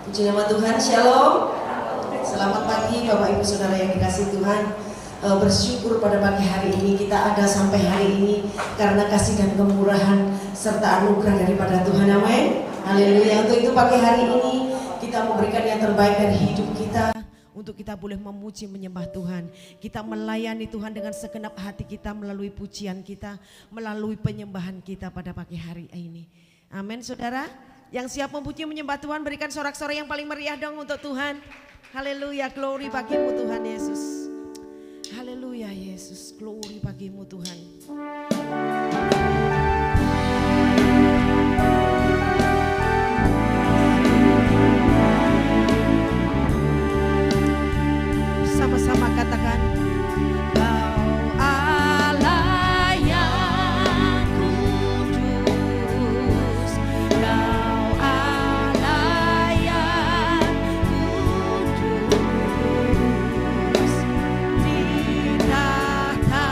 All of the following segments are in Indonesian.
Puji nama Tuhan, Shalom. Selamat pagi Bapak Ibu Saudara yang dikasihi Tuhan. Bersyukur pada pagi hari ini kita ada sampai hari ini karena kasih dan kemurahan serta anugerah daripada Tuhan. Amin. Haleluya. Untuk itu pagi hari ini kita memberikan yang terbaik dari hidup kita, untuk kita boleh memuji menyembah Tuhan. Kita melayani Tuhan dengan segenap hati kita melalui pujian kita, melalui penyembahan kita pada pagi hari ini. Amin saudara. Yang siap memuji menyembah Tuhan berikan sorak-sorai yang paling meriah dong untuk Tuhan. Haleluya, glory bagimu Tuhan Yesus. Haleluya Yesus, glory bagimu Tuhan. Sama-sama katakan, Kau Allah yang kudus, Kau Allah yang kudus, di tahta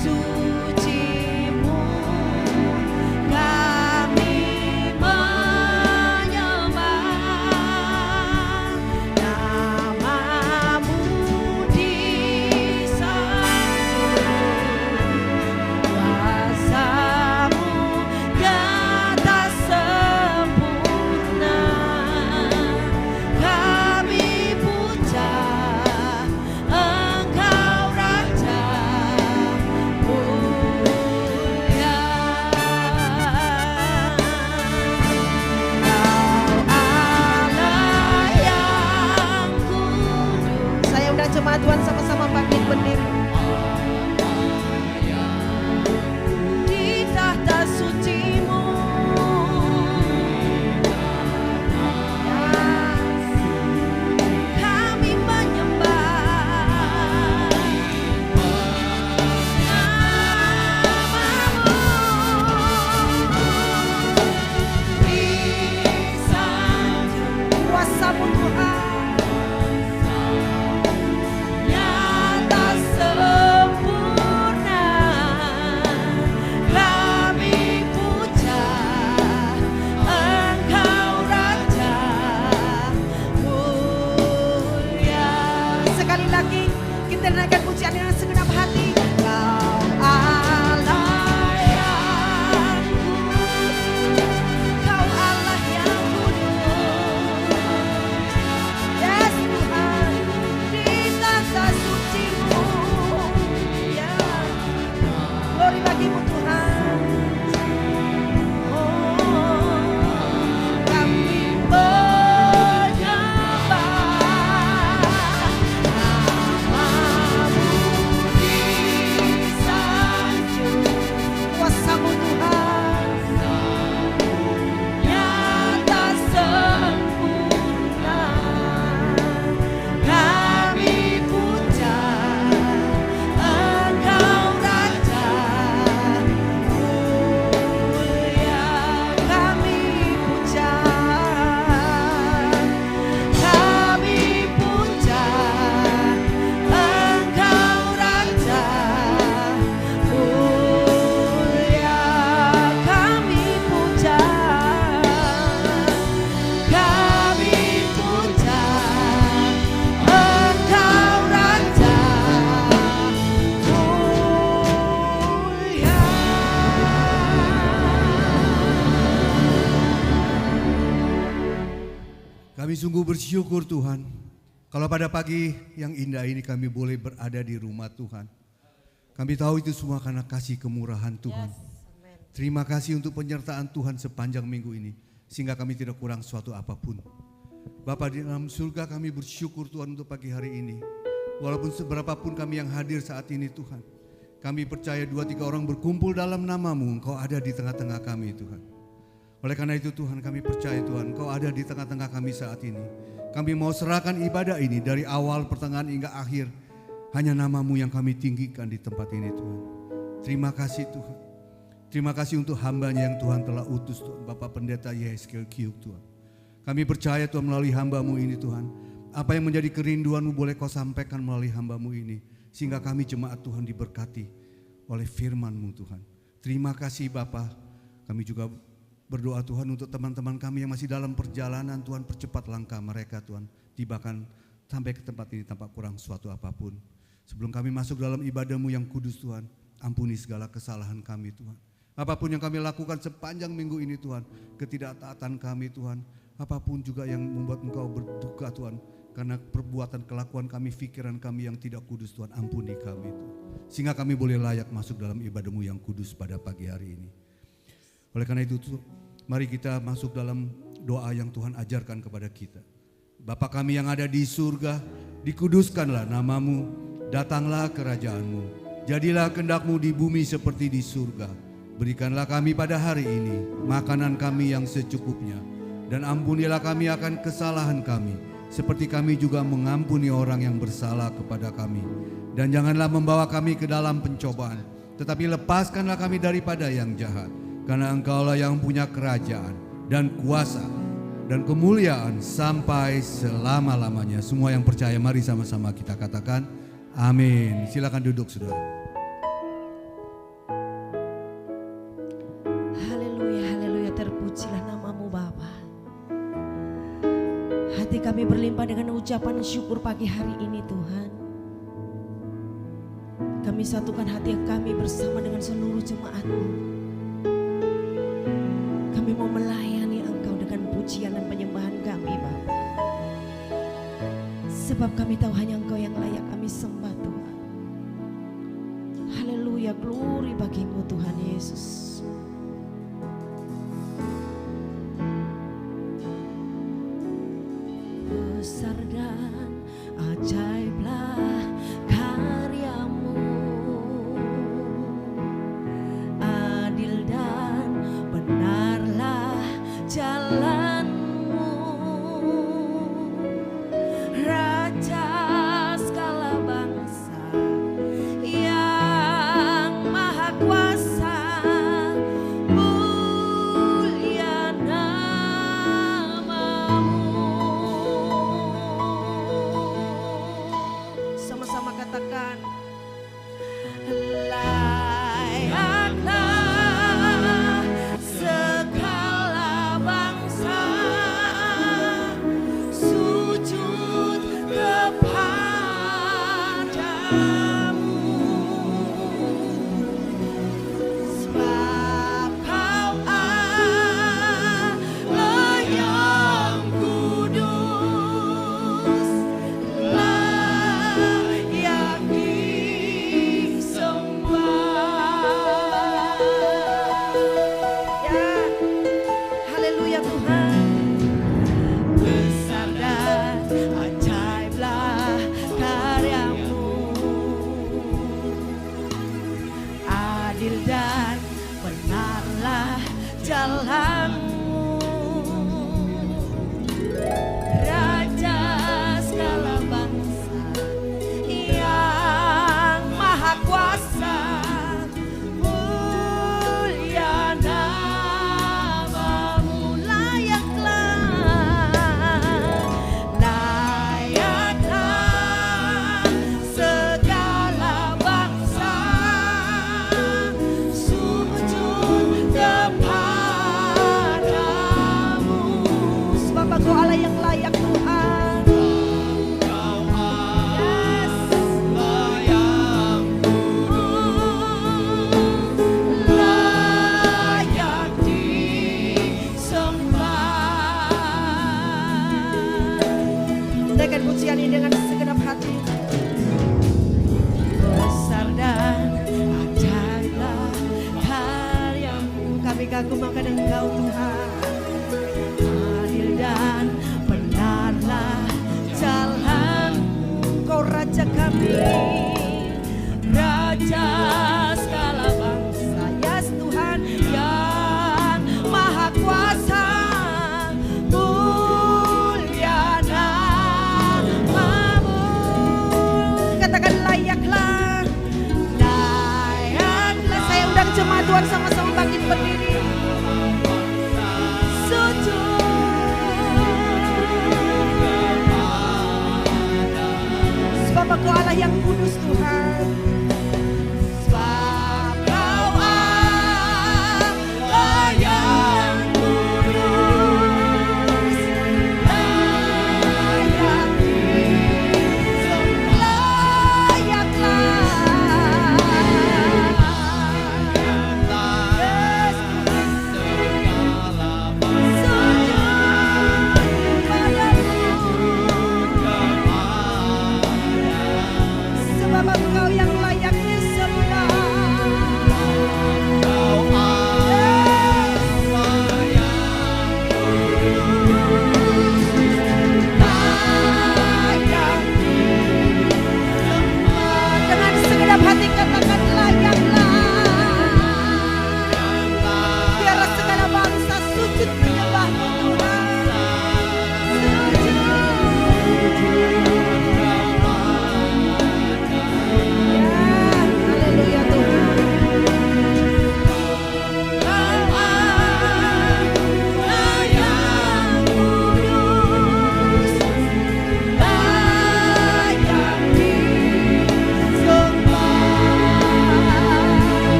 suci-Mu kami menyembah, nama-Mu disanjung, kuasa-Mu nyata sempurna, kami puja Engkau Raja mulia. Kau Allah yang kudus. Saya undang jemaat Tuhan sama-sama bangkit berdiri. Di tahta suci-Mu kami menyembah, nama-Mu disanjung, kuasa-Mu Tuhan nyata sempurna, kami puja Engkau Raja mulia. Sekali lagi kita naikkan pujian dengan segenap hati. Kau Allah yang kudus, Kau Allah yang kudus, yes Tuhan, di tahta suci-Mu, ya, glory bagimu Tuhan. Oh, kami menyembah, nama-Mu disanjung, kuasa-Mu Tuhan nyata sempurna, kami puja Engkau Raja mulia. Kami puja, kami puja Engkau Raja mulia. Kami puja, kami puja Engkau Raja mulia. Kami sungguh bersyukur Tuhan, kalau pada pagi yang indah ini kami boleh berada di rumah Tuhan. Kami tahu itu semua karena kasih kemurahan Tuhan. Terima kasih untuk penyertaan Tuhan sepanjang minggu ini, sehingga kami tidak kurang suatu apapun. Bapa di dalam surga, kami bersyukur Tuhan untuk pagi hari ini. Walaupun seberapapun kami yang hadir saat ini Tuhan, kami percaya 2-3 orang berkumpul dalam nama-Mu, Engkau ada di tengah-tengah kami Tuhan. Oleh karena itu Tuhan, kami percaya Tuhan, Engkau ada di tengah-tengah kami saat ini. Kami mau serahkan ibadah ini dari awal, pertengahan hingga akhir. Hanya nama-Mu yang kami tinggikan di tempat ini Tuhan. Terima kasih Tuhan. Terima kasih untuk hamba-Nya yang Tuhan telah utus Tuhan, Bapak Pendeta Yehezkiel Kiuk Tuhan. Kami percaya Tuhan melalui hamba-Mu ini Tuhan, apa yang menjadi kerinduan-Mu boleh Kau sampaikan melalui hamba-Mu ini. Sehingga kami jemaat Tuhan diberkati oleh firman-Mu Tuhan. Terima kasih Bapa. Kami juga Berdoa Tuhan untuk teman-teman kami yang masih dalam perjalanan, Tuhan percepat langkah mereka Tuhan. Tibakan sampai ke tempat ini tanpa kurang suatu apapun. Sebelum kami masuk dalam ibadah-Mu yang kudus Tuhan, ampuni segala kesalahan kami Tuhan. Apapun yang kami lakukan sepanjang minggu ini Tuhan, ketidaktaatan kami Tuhan, apapun juga yang membuat Engkau berduka Tuhan, karena perbuatan kelakuan kami, pikiran kami yang tidak kudus Tuhan, ampuni kami Tuhan. Sehingga kami boleh layak masuk dalam ibadah-Mu yang kudus pada pagi hari ini. Oleh karena itu, mari kita masuk dalam doa yang Tuhan ajarkan kepada kita. Bapa kami yang ada di surga, dikuduskanlah nama-Mu, datanglah kerajaan-Mu, jadilah kehendak-Mu di bumi seperti di surga. Berikanlah kami pada hari ini makanan kami yang secukupnya, dan ampunilah kami akan kesalahan kami, seperti kami juga mengampuni orang yang bersalah kepada kami. Dan janganlah membawa kami ke dalam pencobaan, tetapi lepaskanlah kami daripada yang jahat. Karena Engkaulah yang punya kerajaan dan kuasa dan kemuliaan sampai selama-lamanya. Semua yang percaya mari sama-sama kita katakan amin. Silakan duduk saudara. Haleluya, haleluya, terpujilah nama-Mu Bapa. Hati kami berlimpah dengan ucapan syukur pagi hari ini Tuhan. Kami satukan hati kami bersama dengan seluruh jemaat-Mu. Kami mau melayani Engkau dengan pujian dan penyembahan kami Bapa. Sebab kami tahu hanya Engkau yang layak kami sembah Tuhan. Haleluya, glory bagi-Mu Tuhan Yesus. Besar dan ajaiblah karya-Mu, adil dan benarlah jalan-Mu, Raja segala bangsa yang maha kuasa, mulia nama-Mu. Sama-sama katakan, layaklah segala bangsa sujud kepadamu, sebab Kau Allah yang kudus, layak disembah. Ya, haleluya Tuhan. Besar dan ajaiblah karya-Mu, adil dan benarlah jalan-Mu, Raja segala bangsa yang maha kuasa, mulia nama-Mu. Layaklah segala bangsa sujud kepadamu, sebab Engkau Allah yang layak Tuhan. Yes. Layak disembah. Naikkan pujian ini dengan segenap hati. Besar dan ajaiblah karya-Mu, kami kagum akan Engkau Tuhan. Adil dan benarlah jalan-Mu, Kau Raja kami, Raja segala bangsa. Yes Tuhan yang maha kuasa, mulia nama-Mu. Katakan layaklah, layaklah. Saya undang jemaat Tuhan sama-sama bangkit berdiri. Sujud. Sebab Engkau Allah yang kudus Tuhan. Sebab Kau Allah yang kudus.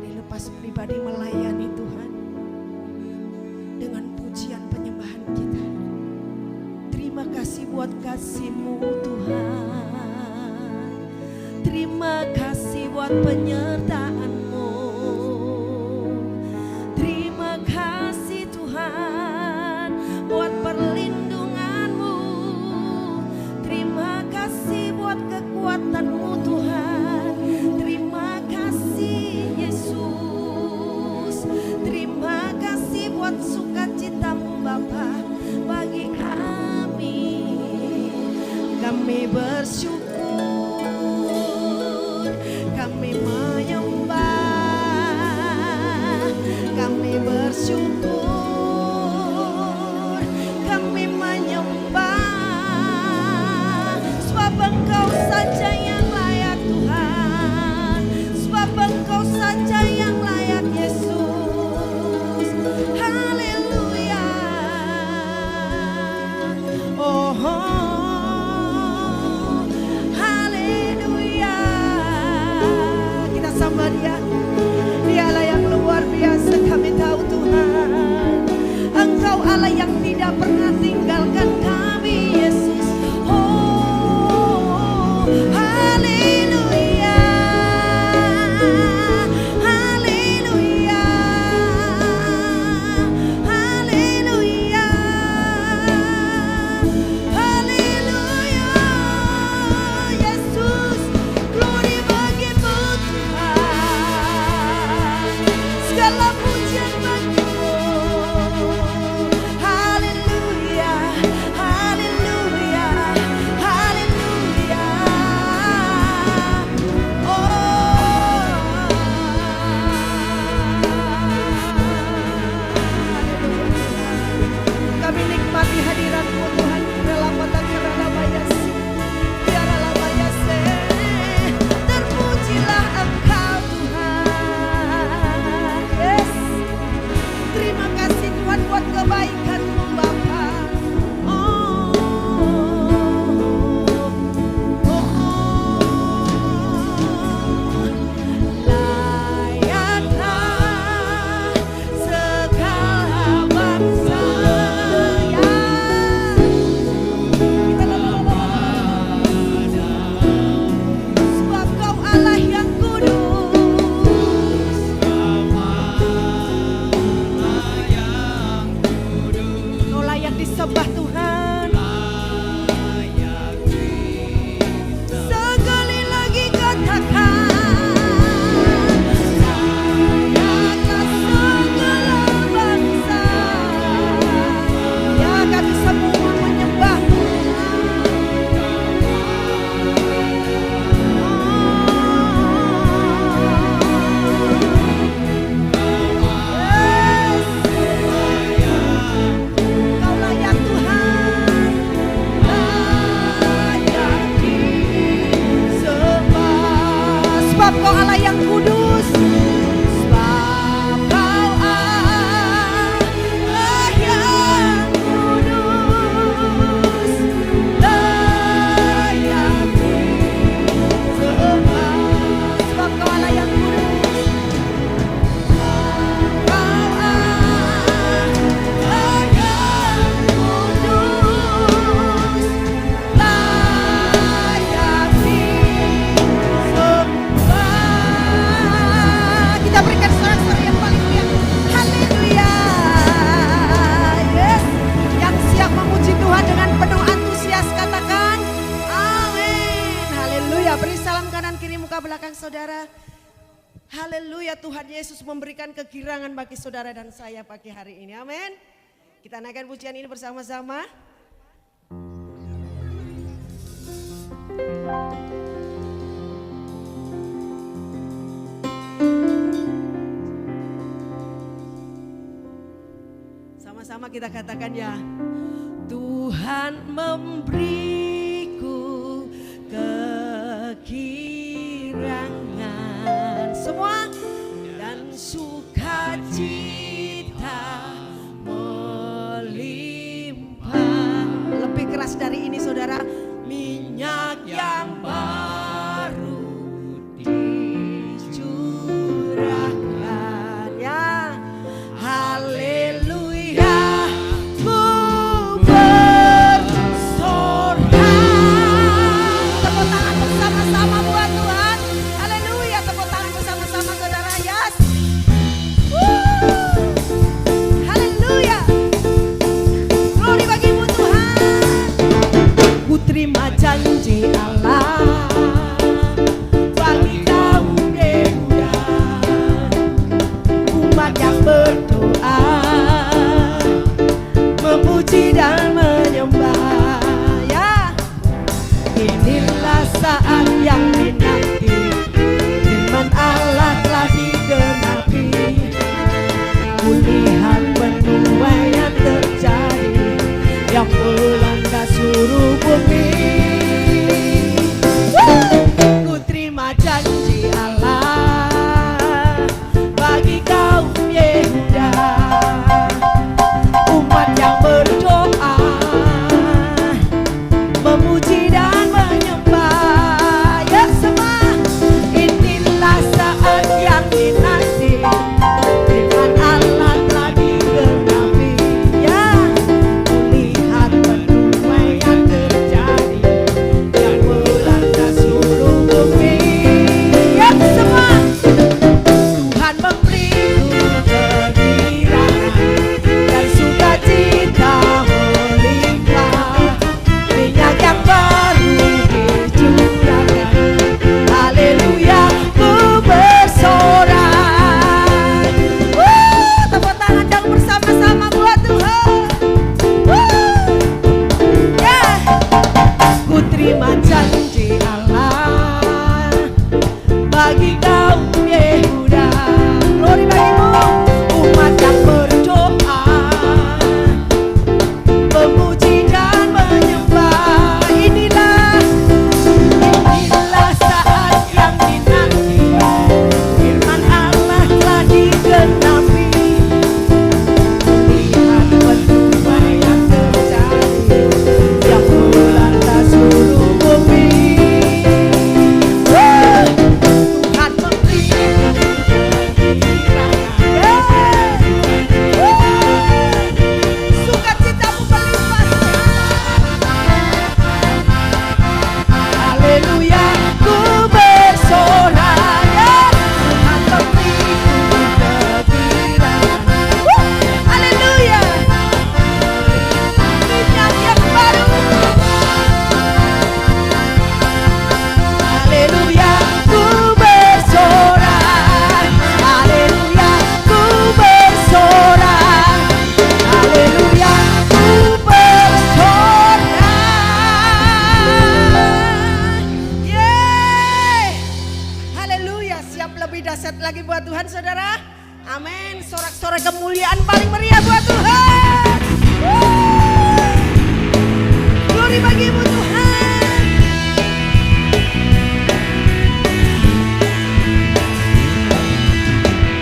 lepas pribadi melayani Tuhan dengan pujian penyembahan kita. Terima kasih buat kasih-Mu Tuhan. Terima kasih buat penyertaan-Mu. Terima kasih Tuhan buat perlindungan-Mu. Terima kasih buat kekuatan-Mu Tuhan. Terima kasih Yesus. Terima kasih buat sukacita-Mu Bapa bagi kami. Kami bersyukur, kami menyembah, kami bersyukur, kami menyembah. Sebab Engkau saja yang layak Tuhan, sebab Engkau saja yang layak Yesus. Haleluya. Oh, haleluya. Kita sembah Dia. Dialah yang luar biasa, kami tahu Tuhan. Engkau Allah yang tidak pernah tinggalkan kami Yesus. Oh, haleluya. Haleluya. Haleluya. Haleluya. Yesus, glory bagi-Mu Tuhan. Segala pujian bagi-Mu. Haleluya. Haleluya. Haleluya. Kami nikmati hadirat-Mu Tuhan. Relapataki-ralabayasi. Biaralabayase. Terpujilah Engkau Tuhan. Yes. Terima kasih Tuhan buat kebaikan-Mu Bapa. Oh, layaklah segala bangsa sebab Kau Allah yang kudus. Kau layak disembah Tuhan. Sekali lagi katakan, layaklah segala bangsa. Ya, kami semua menyembah-Mu. Yes. Kau layak Tuhan, layak disembah. Sebab Kau Allah yang kudus. Sebab Kau Allah yang kudus, layak disembah. Sebab Kau Allah yang kudus. Kau Allah yang kudus, layak disembah. Kita berikan sorak-sorai yang paling mulia. Haleluya. Yes. Yang siap memuji Tuhan dengan penuh antusias katakan amin. Haleluya. Beri salam kanan kiri muka belakang saudara. Haleluya, Tuhan Yesus memberikan kegirangan bagi saudara dan saya pagi hari ini. Amin. Kita naikkan pujian ini bersama-sama. Sama-sama kita katakan ya. Tuhan memberiku kegirangan semua dan sukacita melimpah. Lebih keras dari ini saudara. Minyak yang baru dicurahkan. dahsyat lagi buat Tuhan saudara. Amin. Sorak-sorai kemuliaan paling meriah buat Tuhan. Glory bagimu Tuhan.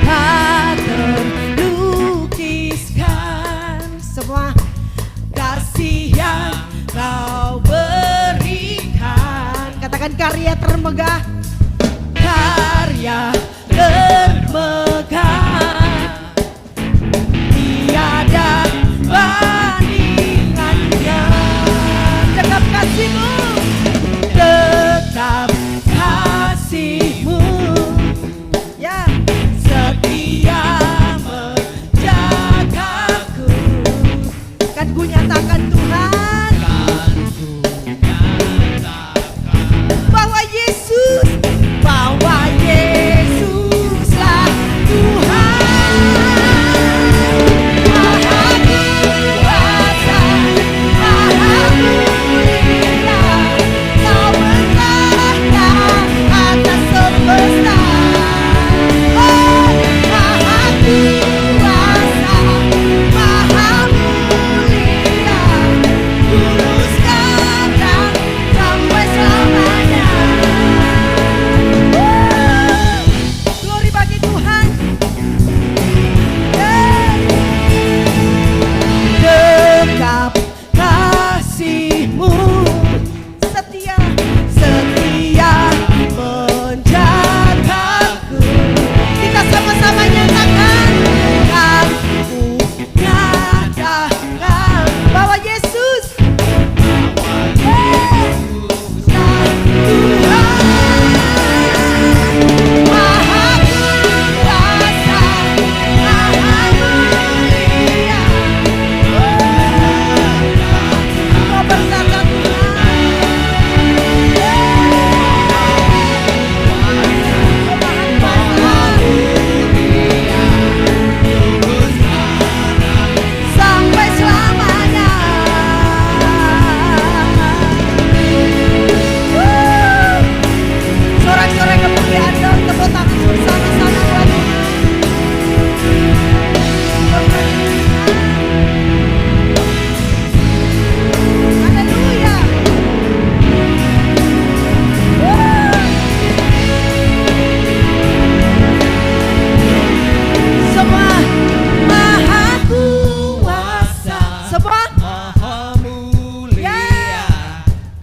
Tak terlukiskan semua kasih yang Kau berikan. Katakan karya termegah. Karya termegah, tiada bandingannya. Tetap kasih-Mu, tetap kasih-Mu, ya, setia menjagaku. Kan ku nyatakan Tuhan bahwa Yesuslah Tuhan. Maha kuasa, maha mulia, Kau bertahta atas semesta. Oh, maha kuasa, maha mulia, dulu sekarang sampai selamanya. Glory bagi Tuhan. Dekap kasih-Mu, setia, setia menjagaku. Kita sama-sama nyatakan, kan ku nyatakan bahwa Yesus Tuhan. Maha kuasa, maha mulia, Kau berkata sampai selamanya. Sorak-sorai kemuliaan dong, tepuk tangan bersama-sama buat Tuhan. Haleluya. Semua maha kuasa, semua Maha mulia,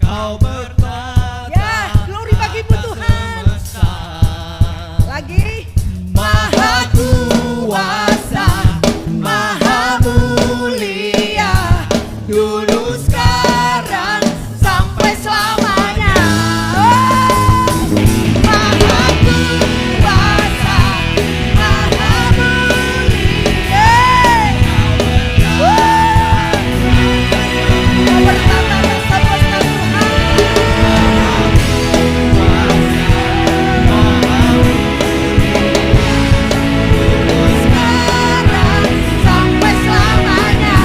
Kau bertahta ya, glory bagimu Tuhan. semesta. Lagi Maha kuasa, maha mulia, dulu sekarang sampai selamanya. maha kuasa, maha mulia, Kau bertata atas semesta sekarang sampai selamanya.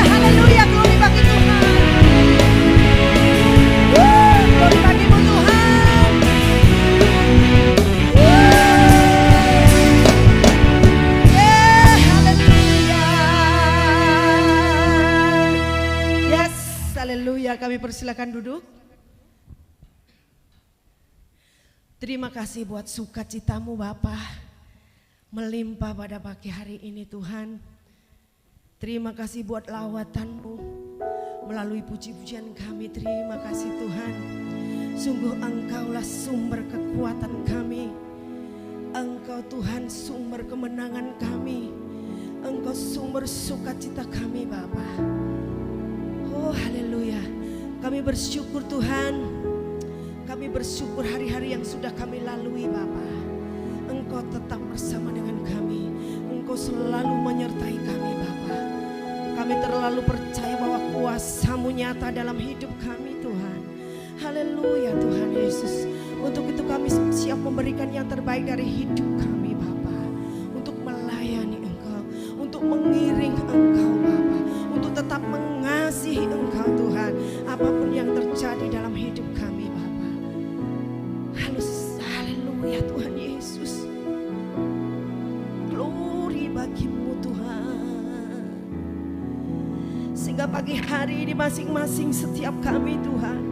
Haleluya, glory bagi Tuhan. Glory bagimu Tuhan. Haleluya. Yes, haleluya. Kami persilakan duduk. Terima kasih buat sukacitamu Bapa melimpah pada pagi hari ini Tuhan. Terima kasih buat lawatanmu melalui puji-pujian kami. Terima kasih Tuhan. Sungguh Engkaulah sumber kekuatan kami. Engkau Tuhan sumber kemenangan kami. Engkau sumber sukacita kami Bapa. Oh haleluya. Kami bersyukur Tuhan. Kami bersyukur hari-hari yang sudah kami lalui Bapa. Engkau tetap bersama dengan kami. Engkau selalu menyertai kami Bapa. Kami terlalu percaya bahwa kuasa-Mu nyata dalam hidup kami Tuhan. Haleluya Tuhan Yesus. Untuk itu kami siap memberikan yang terbaik dari hidup kami Bapa. Untuk melayani Engkau. Untuk mengiring Engkau Bapa. Untuk tetap mengasihi Engkau Tuhan. Apapun yang terjadi dalam hidup kami Bapa. Sehingga pagi hari di masing-masing setiap kami Tuhan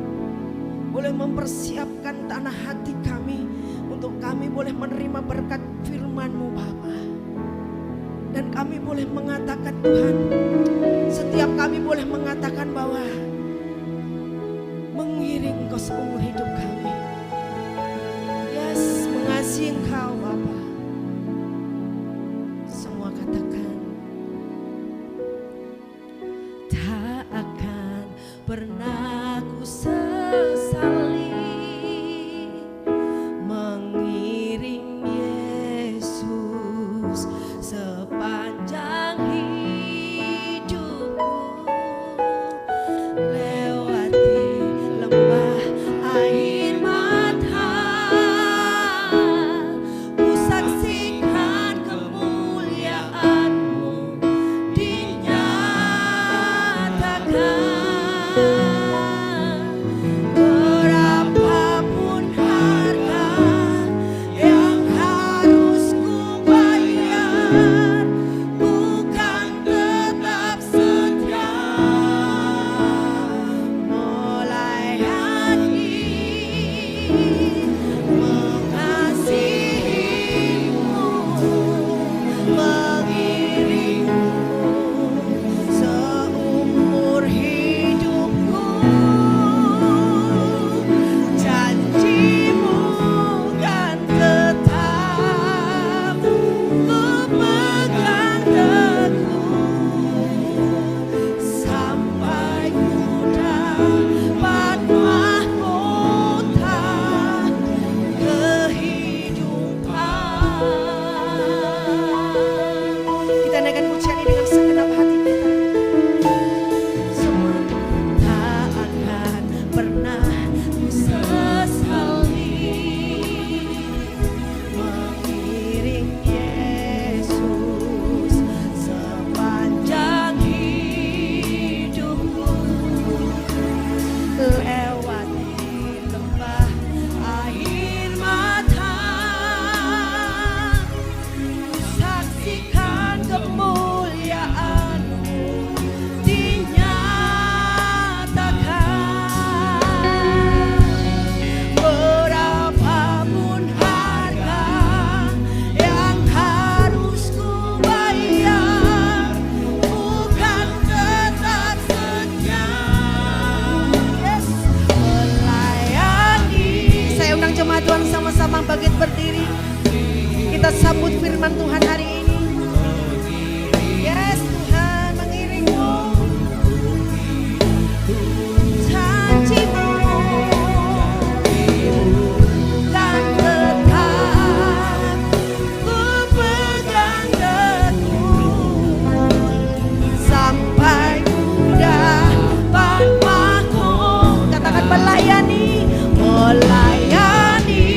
boleh mempersiapkan tanah hati kami untuk kami boleh menerima berkat firman-Mu Bapa. Dan kami boleh mengatakan Tuhan, setiap kami boleh mengatakan bahwa mengiring Engkau seumur hidup kami. Yes, mengasihi Engkau Bapa. Semua katakan, tak akan pernah ku sesali mengiring Yesus sepanjang hidupku, lewati lembah air mata, ku saksikan kemuliaan-Mu dinyatakan. Berapapun harga yang harus ku bayar, ku kan tetap setia melayani, mengasihi-Mu, mengiring-Mu seumur hidupku. Janji-Mu kan tetap ku pegang teguh sampai ku dapat mahkota kehidupan. Kita naikkan pujian ini dengan segenap hati kita. Semua tak akan pernah ku sesali mengiring Yesus sepanjang hidupku, lewati lembah air mata, ku saksikan kemuliaan-Mu dinyatakan. Berapapun harga yang harus ku bayar, ku kan tetap setia, yes, melayani. Saya undang jemaat Tuhan sama-sama bangkit berdiri. Kita sambut firman Tuhan hari ini. Yes Tuhan, mengiring-Mu. Janji-Mu kan tetap ku pegang teguh sampai ku dapat mahkota. Katakan melayani, melayani,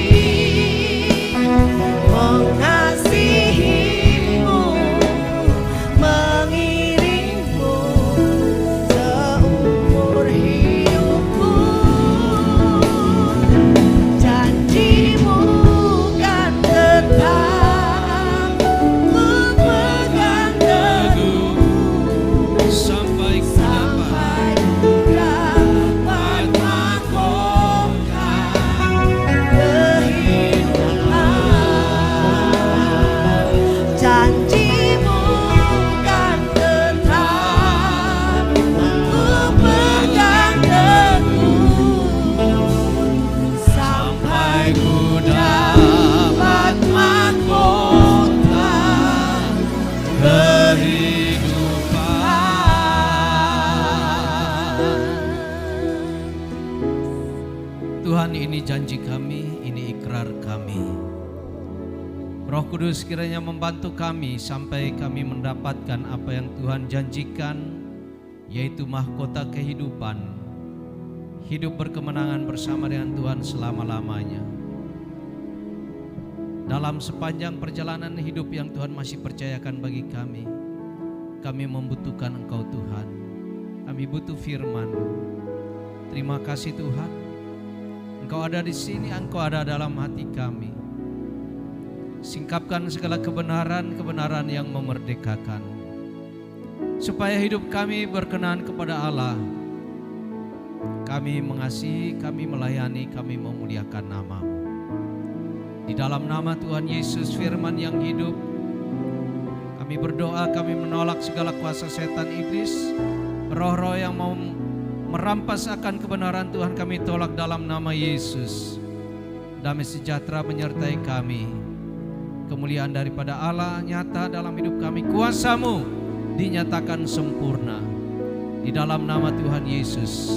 mengasihi-Mu, mengiring-Mu seumur hidupku. Janji-Mu kan tetap ku pegang teguh sampai ku sampai ku dapat mahkota kehidupan. Janji-Mu kan tetap ku pegang teguh sampai ku dapat mahkota kehidupan. Tuhan, ini janji kami, ini ikrar kami. Roh Kudus kiranya membantu kami sampai kami mendapatkan apa yang Tuhan janjikan, yaitu mahkota kehidupan, hidup berkemenangan bersama dengan Tuhan selama-lamanya. Dalam sepanjang perjalanan hidup yang Tuhan masih percayakan bagi kami membutuhkan Engkau Tuhan. Kami butuh firman-Mu. Terima kasih Tuhan, Engkau ada di sini, Engkau ada dalam hati kami. Singkapkan segala kebenaran-kebenaran yang memerdekakan. supaya hidup kami berkenan kepada Allah. Kami mengasihi, kami melayani, kami memuliakan nama-Mu. Di dalam nama Tuhan Yesus firman yang hidup, kami berdoa, kami menolak segala kuasa setan iblis, roh-roh yang mau merampas akan kebenaran Tuhan kami tolak dalam nama Yesus. Damai sejahtera menyertai kami. Kemuliaan daripada Allah nyata dalam hidup kami. Kuasa-Mu dinyatakan sempurna di dalam nama Tuhan Yesus.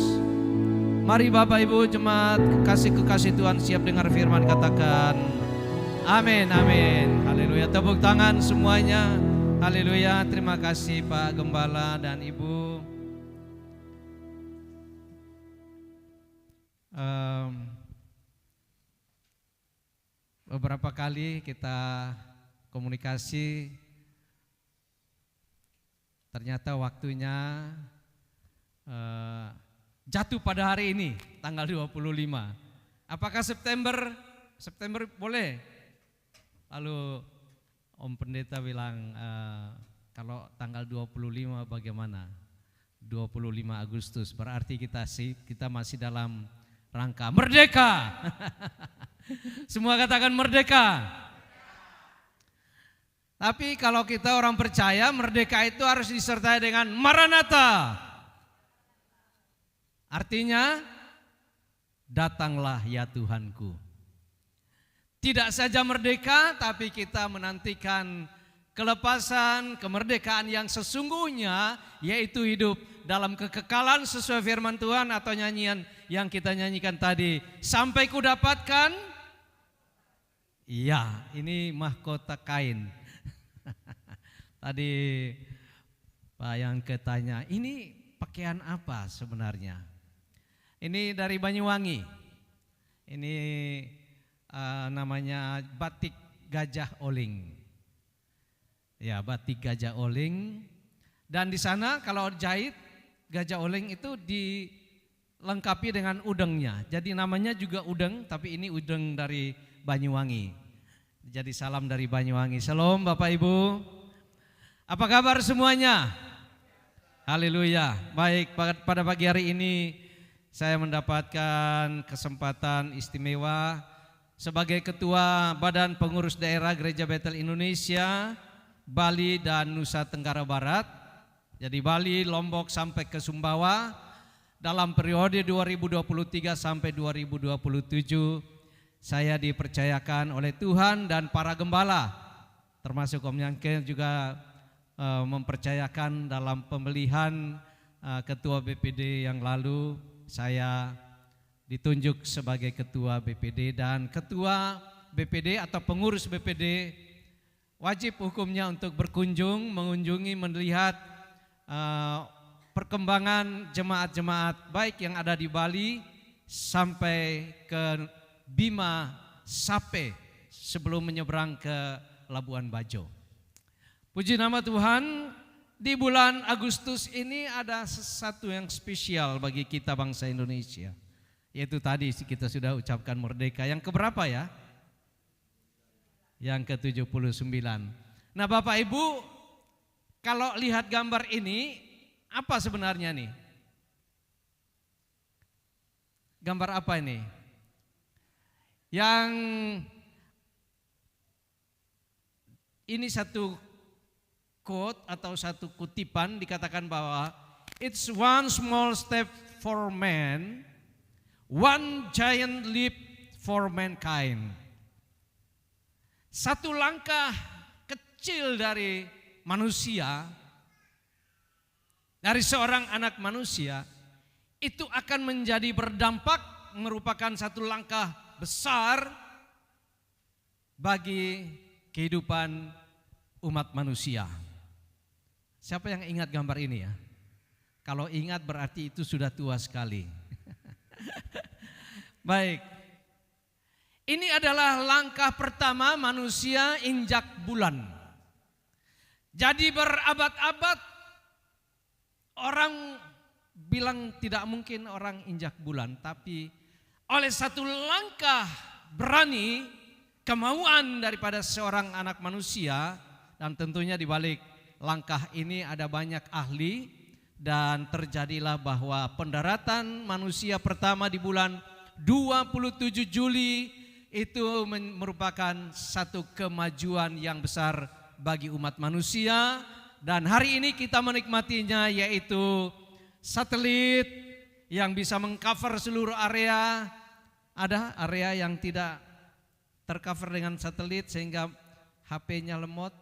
Mari Bapak Ibu jemaat kekasih-kekasih Tuhan siap dengar firman, katakan amin, amin. Haleluya. Tepuk tangan semuanya. Haleluya. Terima kasih Pak Gembala dan Ibu. Beberapa kali kita komunikasi, ternyata waktunya jatuh pada hari ini, tanggal 25. Apakah September boleh? Lalu Om Pendeta bilang, kalau tanggal 25 bagaimana? 25 Agustus, berarti kita masih dalam rangka merdeka. Semua katakan merdeka. Tapi kalau kita orang percaya, merdeka itu harus disertai dengan Maranatha. Artinya, datanglah ya Tuhanku. Tidak saja merdeka, tapi kita menantikan kelepasan, kemerdekaan yang sesungguhnya, yaitu hidup dalam kekekalan sesuai firman Tuhan, atau nyanyian yang kita nyanyikan tadi. Sampai ku dapatkan, iya, ini mahkota kain. Tadi Pak yang ketanya, ini pakaian apa sebenarnya? Ini dari Banyuwangi. Ini namanya batik Gajah Oling. Ya, batik Gajah Oling. Dan di sana kalau jahit Gajah Oling itu dilengkapi dengan udengnya. Jadi namanya juga udeng, tapi ini udeng dari Banyuwangi. Jadi salam dari Banyuwangi. Shalom Bapak Ibu. Apa kabar semuanya? Haleluya. Baik, pada pagi hari ini saya mendapatkan kesempatan istimewa sebagai Ketua Badan Pengurus Daerah Gereja Betel Indonesia, Bali dan Nusa Tenggara Barat. Jadi Bali, Lombok sampai ke Sumbawa dalam periode 2023 sampai 2027. Saya dipercayakan oleh Tuhan dan para gembala, termasuk Om Yangke juga mempercayakan dalam pemilihan Ketua BPD yang lalu. Saya ditunjuk sebagai Ketua BPD, dan Ketua BPD atau pengurus BPD wajib hukumnya untuk mengunjungi, melihat perkembangan jemaat-jemaat baik yang ada di Bali sampai ke Bima Sape sebelum menyeberang ke Labuan Bajo. Puji nama Tuhan, di bulan Agustus ini ada sesuatu yang spesial bagi kita bangsa Indonesia. Yaitu tadi kita sudah ucapkan merdeka. Yang keberapa ya? Yang ke-79. Nah Bapak Ibu, kalau lihat gambar ini, apa sebenarnya nih? Gambar apa ini? Yang ini satu quote atau satu kutipan, dikatakan bahwa it's one small step for man, one giant leap for mankind. Satu langkah kecil dari manusia, dari seorang anak manusia, itu akan menjadi berdampak, merupakan satu langkah besar bagi kehidupan umat manusia. Siapa yang ingat gambar ini ya? Kalau ingat berarti itu sudah tua sekali. Baik. Ini adalah langkah pertama manusia injak bulan. Jadi berabad-abad orang bilang tidak mungkin orang injak bulan, tapi oleh satu langkah berani, kemauan daripada seorang anak manusia, dan tentunya di balik langkah ini ada banyak ahli dan terjadilah bahwa pendaratan manusia pertama di bulan 27 Juli itu merupakan satu kemajuan yang besar bagi umat manusia, dan hari ini kita menikmatinya, yaitu satelit yang bisa mengcover seluruh area. Ada area yang tidak tercover dengan satelit sehingga HP-nya lemot.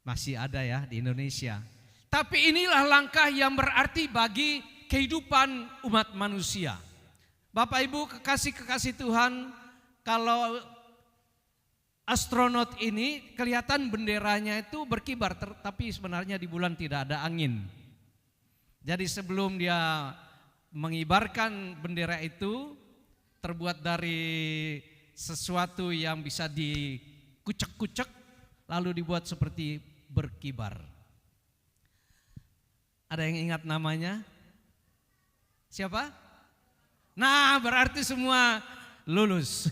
Masih ada ya di Indonesia. Tapi inilah langkah yang berarti bagi kehidupan umat manusia. Bapak Ibu kekasih-kekasih Tuhan, kalau astronot ini kelihatan benderanya itu berkibar, tapi sebenarnya di bulan tidak ada angin. Jadi sebelum dia mengibarkan bendera itu, terbuat dari sesuatu yang bisa dikucek-kucek lalu dibuat seperti berkibar. Ada yang ingat namanya? Siapa? Nah, berarti semua lulus.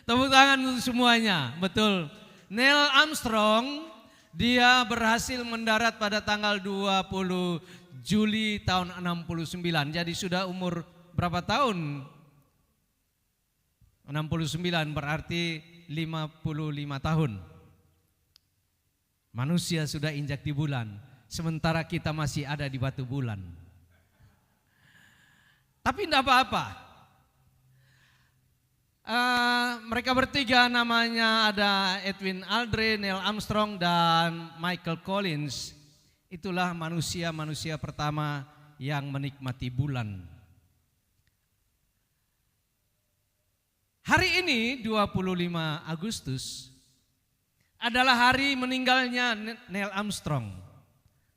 Tepuk tangan untuk semuanya. Betul. Neil Armstrong, dia berhasil mendarat pada tanggal 20 Juli tahun 69. Jadi sudah umur berapa tahun? 69 berarti 55 tahun. Manusia sudah injak di bulan, sementara kita masih ada di batu bulan. Tapi tidak apa-apa. Mereka bertiga namanya ada Edwin Aldrin, Neil Armstrong, dan Michael Collins. Itulah manusia-manusia pertama yang menikmati bulan. Hari ini 25 Agustus adalah hari meninggalnya Neil Armstrong.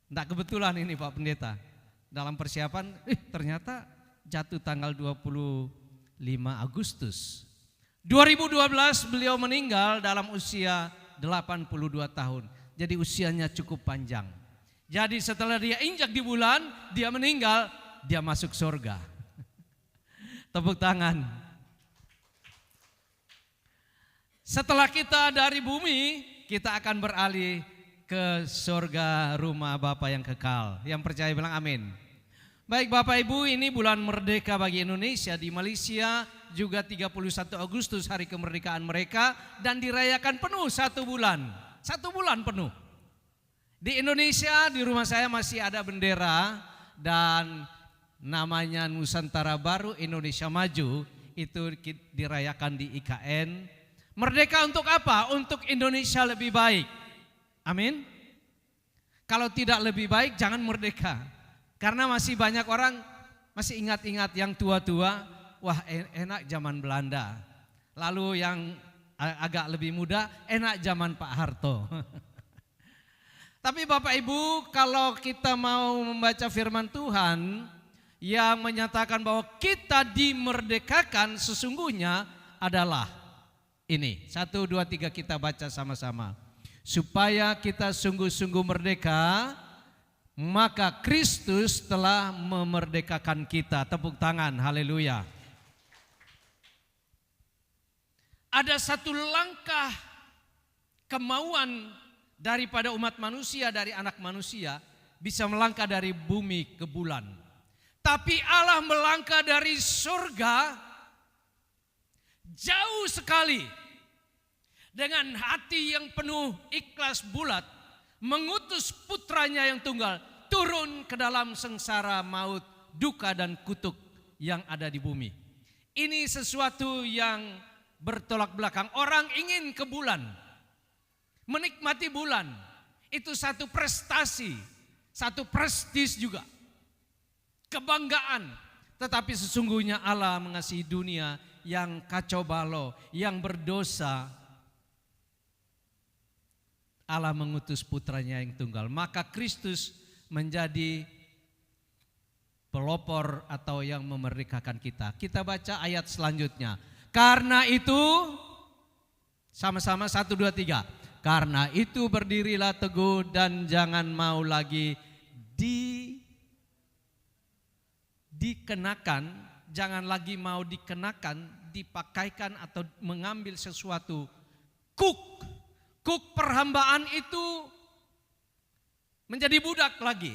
Tidak kebetulan ini Pak Pendeta. Dalam persiapan ternyata jatuh tanggal 25 Agustus. 2012 beliau meninggal dalam usia 82 tahun. Jadi usianya cukup panjang. Jadi setelah dia injak di bulan, dia meninggal, dia masuk surga. Tepuk tangan. Setelah kita dari bumi, kita akan beralih ke surga rumah Bapa yang kekal. Yang percaya bilang amin. Baik Bapak Ibu, ini bulan merdeka bagi Indonesia. Di Malaysia juga 31 Agustus hari kemerdekaan mereka, dan dirayakan penuh 1 bulan. 1 bulan penuh. Di Indonesia, di rumah saya masih ada bendera dan namanya Nusantara Baru Indonesia Maju. Itu dirayakan di IKN. Merdeka untuk apa? Untuk Indonesia lebih baik. Amin. Kalau tidak lebih baik jangan merdeka. Karena masih banyak orang masih ingat-ingat yang tua-tua, wah enak zaman Belanda. Lalu yang agak lebih muda, enak zaman Pak Harto. Tapi Bapak Ibu, kalau kita mau membaca firman Tuhan yang menyatakan bahwa kita dimerdekakan, sesungguhnya adalah ini, 1, 2, 3 kita baca sama-sama. Supaya kita sungguh-sungguh merdeka, maka Kristus telah memerdekakan kita. Tepuk tangan, haleluya. Ada satu langkah kemauan daripada umat manusia, dari anak manusia, bisa melangkah dari bumi ke bulan. Tapi Allah melangkah dari surga jauh sekali, dengan hati yang penuh ikhlas bulat, mengutus putranya yang tunggal turun ke dalam sengsara, maut, duka dan kutuk yang ada di bumi. Ini sesuatu yang bertolak belakang. Orang ingin ke bulan, menikmati bulan, itu satu prestasi, satu prestis juga, kebanggaan. Tetapi sesungguhnya Allah mengasihi dunia yang kacau balau, yang berdosa. Allah mengutus putranya yang tunggal. Maka Kristus menjadi pelopor atau yang memerdekakan kita. Kita baca ayat selanjutnya. Karena itu, sama-sama 1, 2, 3. Karena itu berdirilah teguh dan jangan mau lagi dikenakan, jangan lagi mau dikenakan, dipakaikan atau mengambil sesuatu kuk kuk perhambaan itu menjadi budak lagi,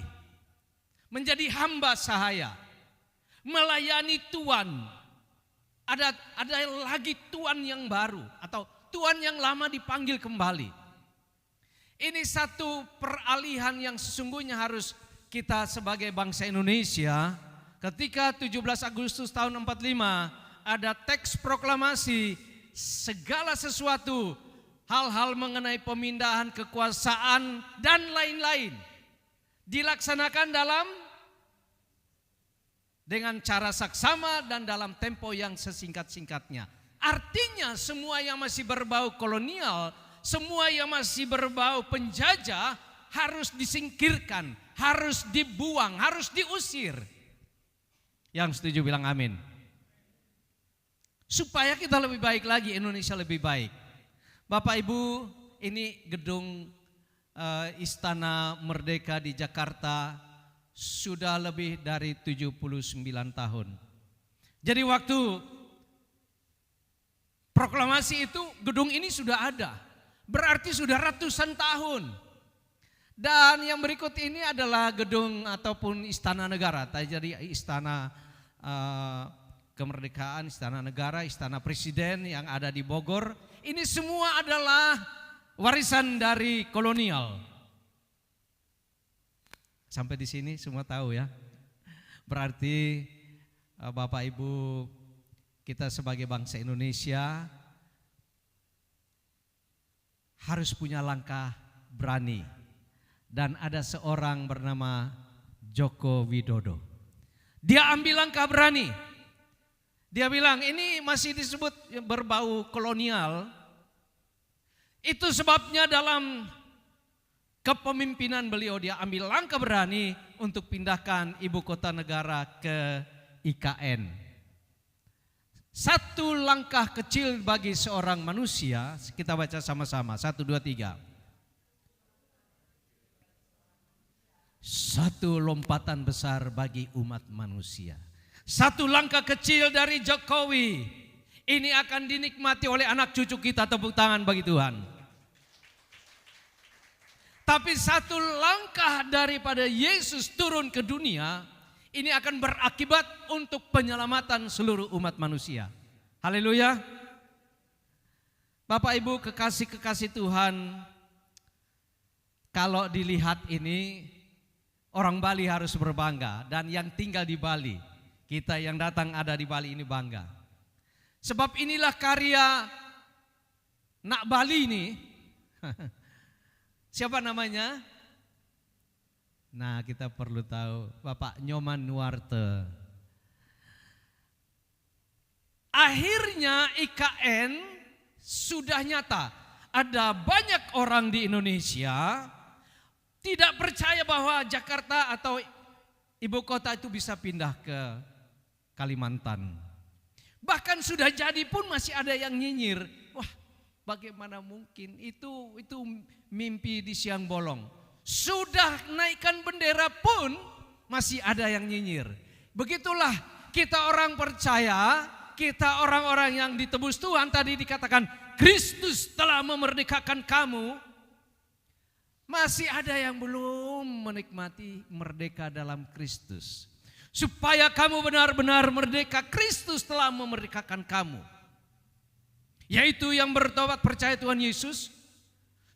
menjadi hamba sahaya, melayani Tuhan. Ada lagi Tuhan yang baru atau Tuhan yang lama dipanggil kembali. Ini satu peralihan yang sesungguhnya harus kita sebagai bangsa Indonesia. Ketika 17 Agustus tahun 45 ada teks proklamasi, segala sesuatu, hal-hal mengenai pemindahan kekuasaan dan lain-lain dilaksanakan dengan cara saksama dan dalam tempo yang sesingkat-singkatnya. Artinya semua yang masih berbau kolonial, semua yang masih berbau penjajah harus disingkirkan, harus dibuang, harus diusir. Yang setuju bilang amin. Supaya kita lebih baik lagi, Indonesia lebih baik. Bapak Ibu, ini gedung Istana Merdeka di Jakarta sudah lebih dari 79 tahun. Jadi waktu proklamasi itu gedung ini sudah ada. Berarti sudah ratusan tahun. Dan yang berikut ini adalah gedung ataupun Istana Negara. Jadi Istana Kemerdekaan, Istana Negara, Istana Presiden yang ada di Bogor. Ini semua adalah warisan dari kolonial. Sampai di sini semua tahu ya. Berarti Bapak Ibu, kita sebagai bangsa Indonesia harus punya langkah berani. Dan ada seorang bernama Joko Widodo. Dia ambil langkah berani. Dia bilang ini masih disebut berbau kolonial. Itu sebabnya dalam kepemimpinan beliau dia ambil langkah berani untuk pindahkan ibu kota negara ke IKN. Satu langkah kecil bagi seorang manusia, kita baca sama-sama, 1, 2, 3. Satu lompatan besar bagi umat manusia. Satu langkah kecil dari Jokowi. Ini akan dinikmati oleh anak cucu kita, tepuk tangan bagi Tuhan. Tapi satu langkah daripada Yesus turun ke dunia, ini akan berakibat untuk penyelamatan seluruh umat manusia. Haleluya. Bapak Ibu kekasih-kekasih Tuhan, kalau dilihat ini, orang Bali harus berbangga, dan yang tinggal di Bali, kita yang datang ada di Bali ini bangga. Sebab inilah karya Nak Bali ini. Siapa namanya? Nah, kita perlu tahu, Bapak Nyoman Nuarte. Akhirnya IKN sudah nyata. Ada banyak orang di Indonesia tidak percaya bahwa Jakarta atau ibu kota itu bisa pindah ke Kalimantan. Bahkan sudah jadi pun masih ada yang nyinyir. Wah, bagaimana mungkin itu mimpi di siang bolong. Sudah naikkan bendera pun masih ada yang nyinyir. Begitulah kita orang percaya, kita orang-orang yang ditebus Tuhan, tadi dikatakan Kristus telah memerdekakan kamu. Masih ada yang belum menikmati merdeka dalam Kristus. Supaya kamu benar-benar merdeka, Kristus telah memerdekakan kamu. Yaitu yang bertobat percaya Tuhan Yesus.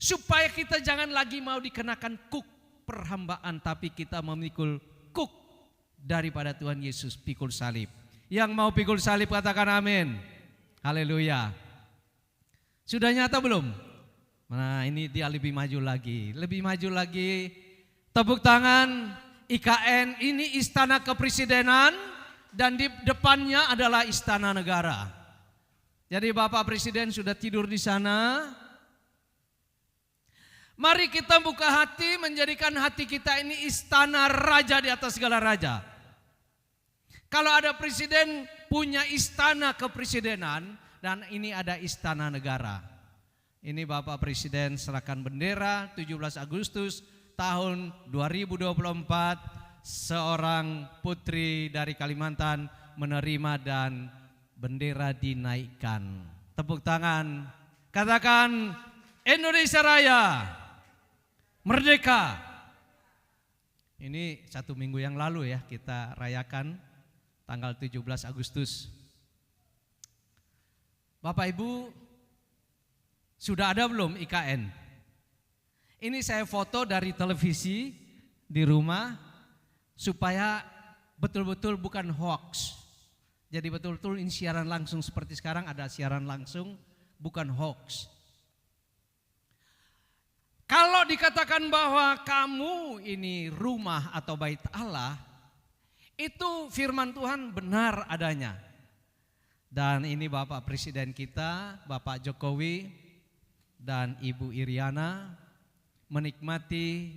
Supaya kita jangan lagi mau dikenakan kuk perhambaan, tapi kita memikul kuk daripada Tuhan Yesus, pikul salib. Yang mau pikul salib katakan amin. Haleluya. Sudah nyata belum? Nah, ini dia lebih maju lagi. Lebih maju lagi. Tepuk tangan. IKN ini istana kepresidenan dan di depannya adalah istana negara. Jadi Bapak Presiden sudah tidur di sana. Mari kita buka hati, menjadikan hati kita ini istana raja di atas segala raja. Kalau ada presiden punya istana kepresidenan dan ini ada istana negara. Ini Bapak Presiden serahkan bendera 17 Agustus tahun 2024, seorang putri dari Kalimantan menerima dan bendera dinaikkan. Tepuk tangan, katakan Indonesia Raya merdeka. Ini 1 minggu yang lalu ya kita rayakan tanggal 17 Agustus. Bapak Ibu, sudah ada belum IKN? Ini saya foto dari televisi di rumah supaya betul-betul bukan hoax. Jadi betul-betul ini siaran langsung seperti sekarang ada siaran langsung, bukan hoax. Kalau dikatakan bahwa kamu ini rumah atau bait Allah, itu firman Tuhan benar adanya. Dan ini Bapak Presiden kita, Bapak Jokowi dan Ibu Iriana menikmati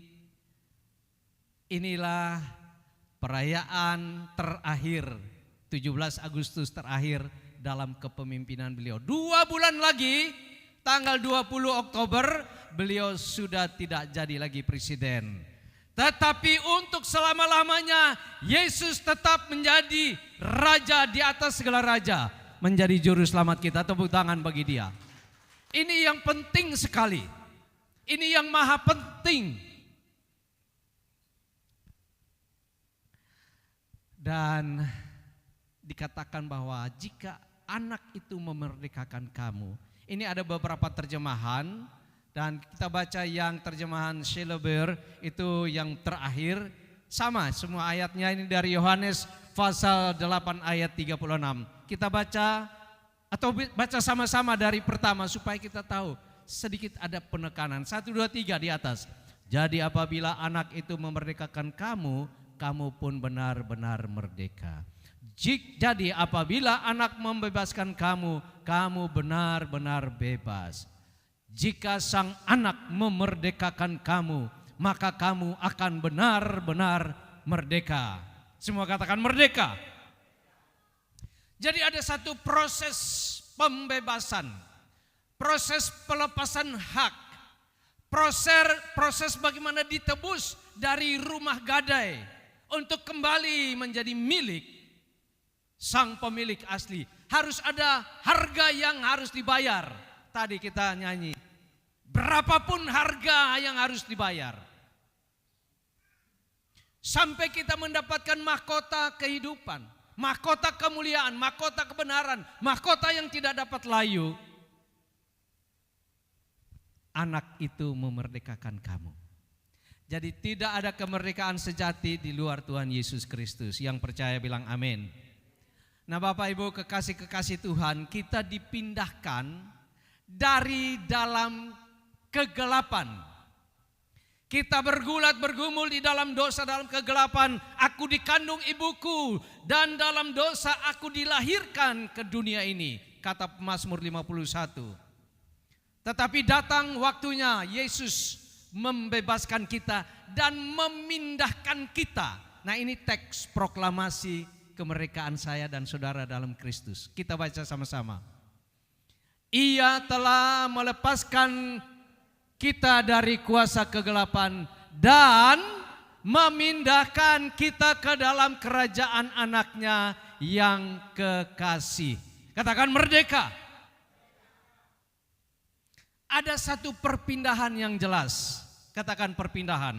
inilah perayaan terakhir 17 Agustus terakhir dalam kepemimpinan beliau. 2 bulan lagi tanggal 20 Oktober beliau sudah tidak jadi lagi presiden. Tetapi untuk selama-lamanya Yesus tetap menjadi raja di atas segala raja, menjadi juru selamat kita. Tepuk tangan bagi dia. Ini yang penting sekali. Ini yang maha penting. Dan dikatakan bahwa jika anak itu memerdekakan kamu. Ini ada beberapa terjemahan dan kita baca yang terjemahan Shilleber itu yang terakhir. Sama semua ayatnya ini dari Yohanes pasal 8 ayat 36. Kita baca atau baca sama-sama dari pertama supaya kita tahu. Sedikit ada penekanan. 1, 2, 3 di atas. Jadi apabila anak itu memerdekakan kamu, kamu pun benar-benar merdeka. Jadi apabila anak membebaskan kamu, kamu benar-benar bebas. Jika sang anak memerdekakan kamu, maka kamu akan benar-benar merdeka. Semua katakan merdeka. Jadi ada satu proses pembebasan. Proses pelepasan hak, proses bagaimana ditebus dari rumah gadai untuk kembali menjadi milik sang pemilik asli. Harus ada harga yang harus dibayar. Tadi kita nyanyi, berapapun harga yang harus dibayar. Sampai kita mendapatkan mahkota kehidupan, mahkota kemuliaan, mahkota kebenaran, mahkota yang tidak dapat layu. Anak itu memerdekakan kamu. Jadi tidak ada kemerdekaan sejati di luar Tuhan Yesus Kristus. Yang percaya bilang amin. Nah Bapak Ibu kekasih-kekasih Tuhan, kita dipindahkan dari dalam kegelapan. Kita bergumul di dalam dosa, dalam kegelapan. Aku dikandung ibuku dan dalam dosa aku dilahirkan ke dunia ini. Kata Mazmur 51. Tetapi datang waktunya Yesus membebaskan kita dan memindahkan kita. Nah ini teks proklamasi kemerdekaan saya dan saudara dalam Kristus. Kita baca sama-sama. Ia telah melepaskan kita dari kuasa kegelapan dan memindahkan kita ke dalam kerajaan anaknya yang kekasih. Katakan merdeka. Ada satu perpindahan yang jelas. Katakan perpindahan.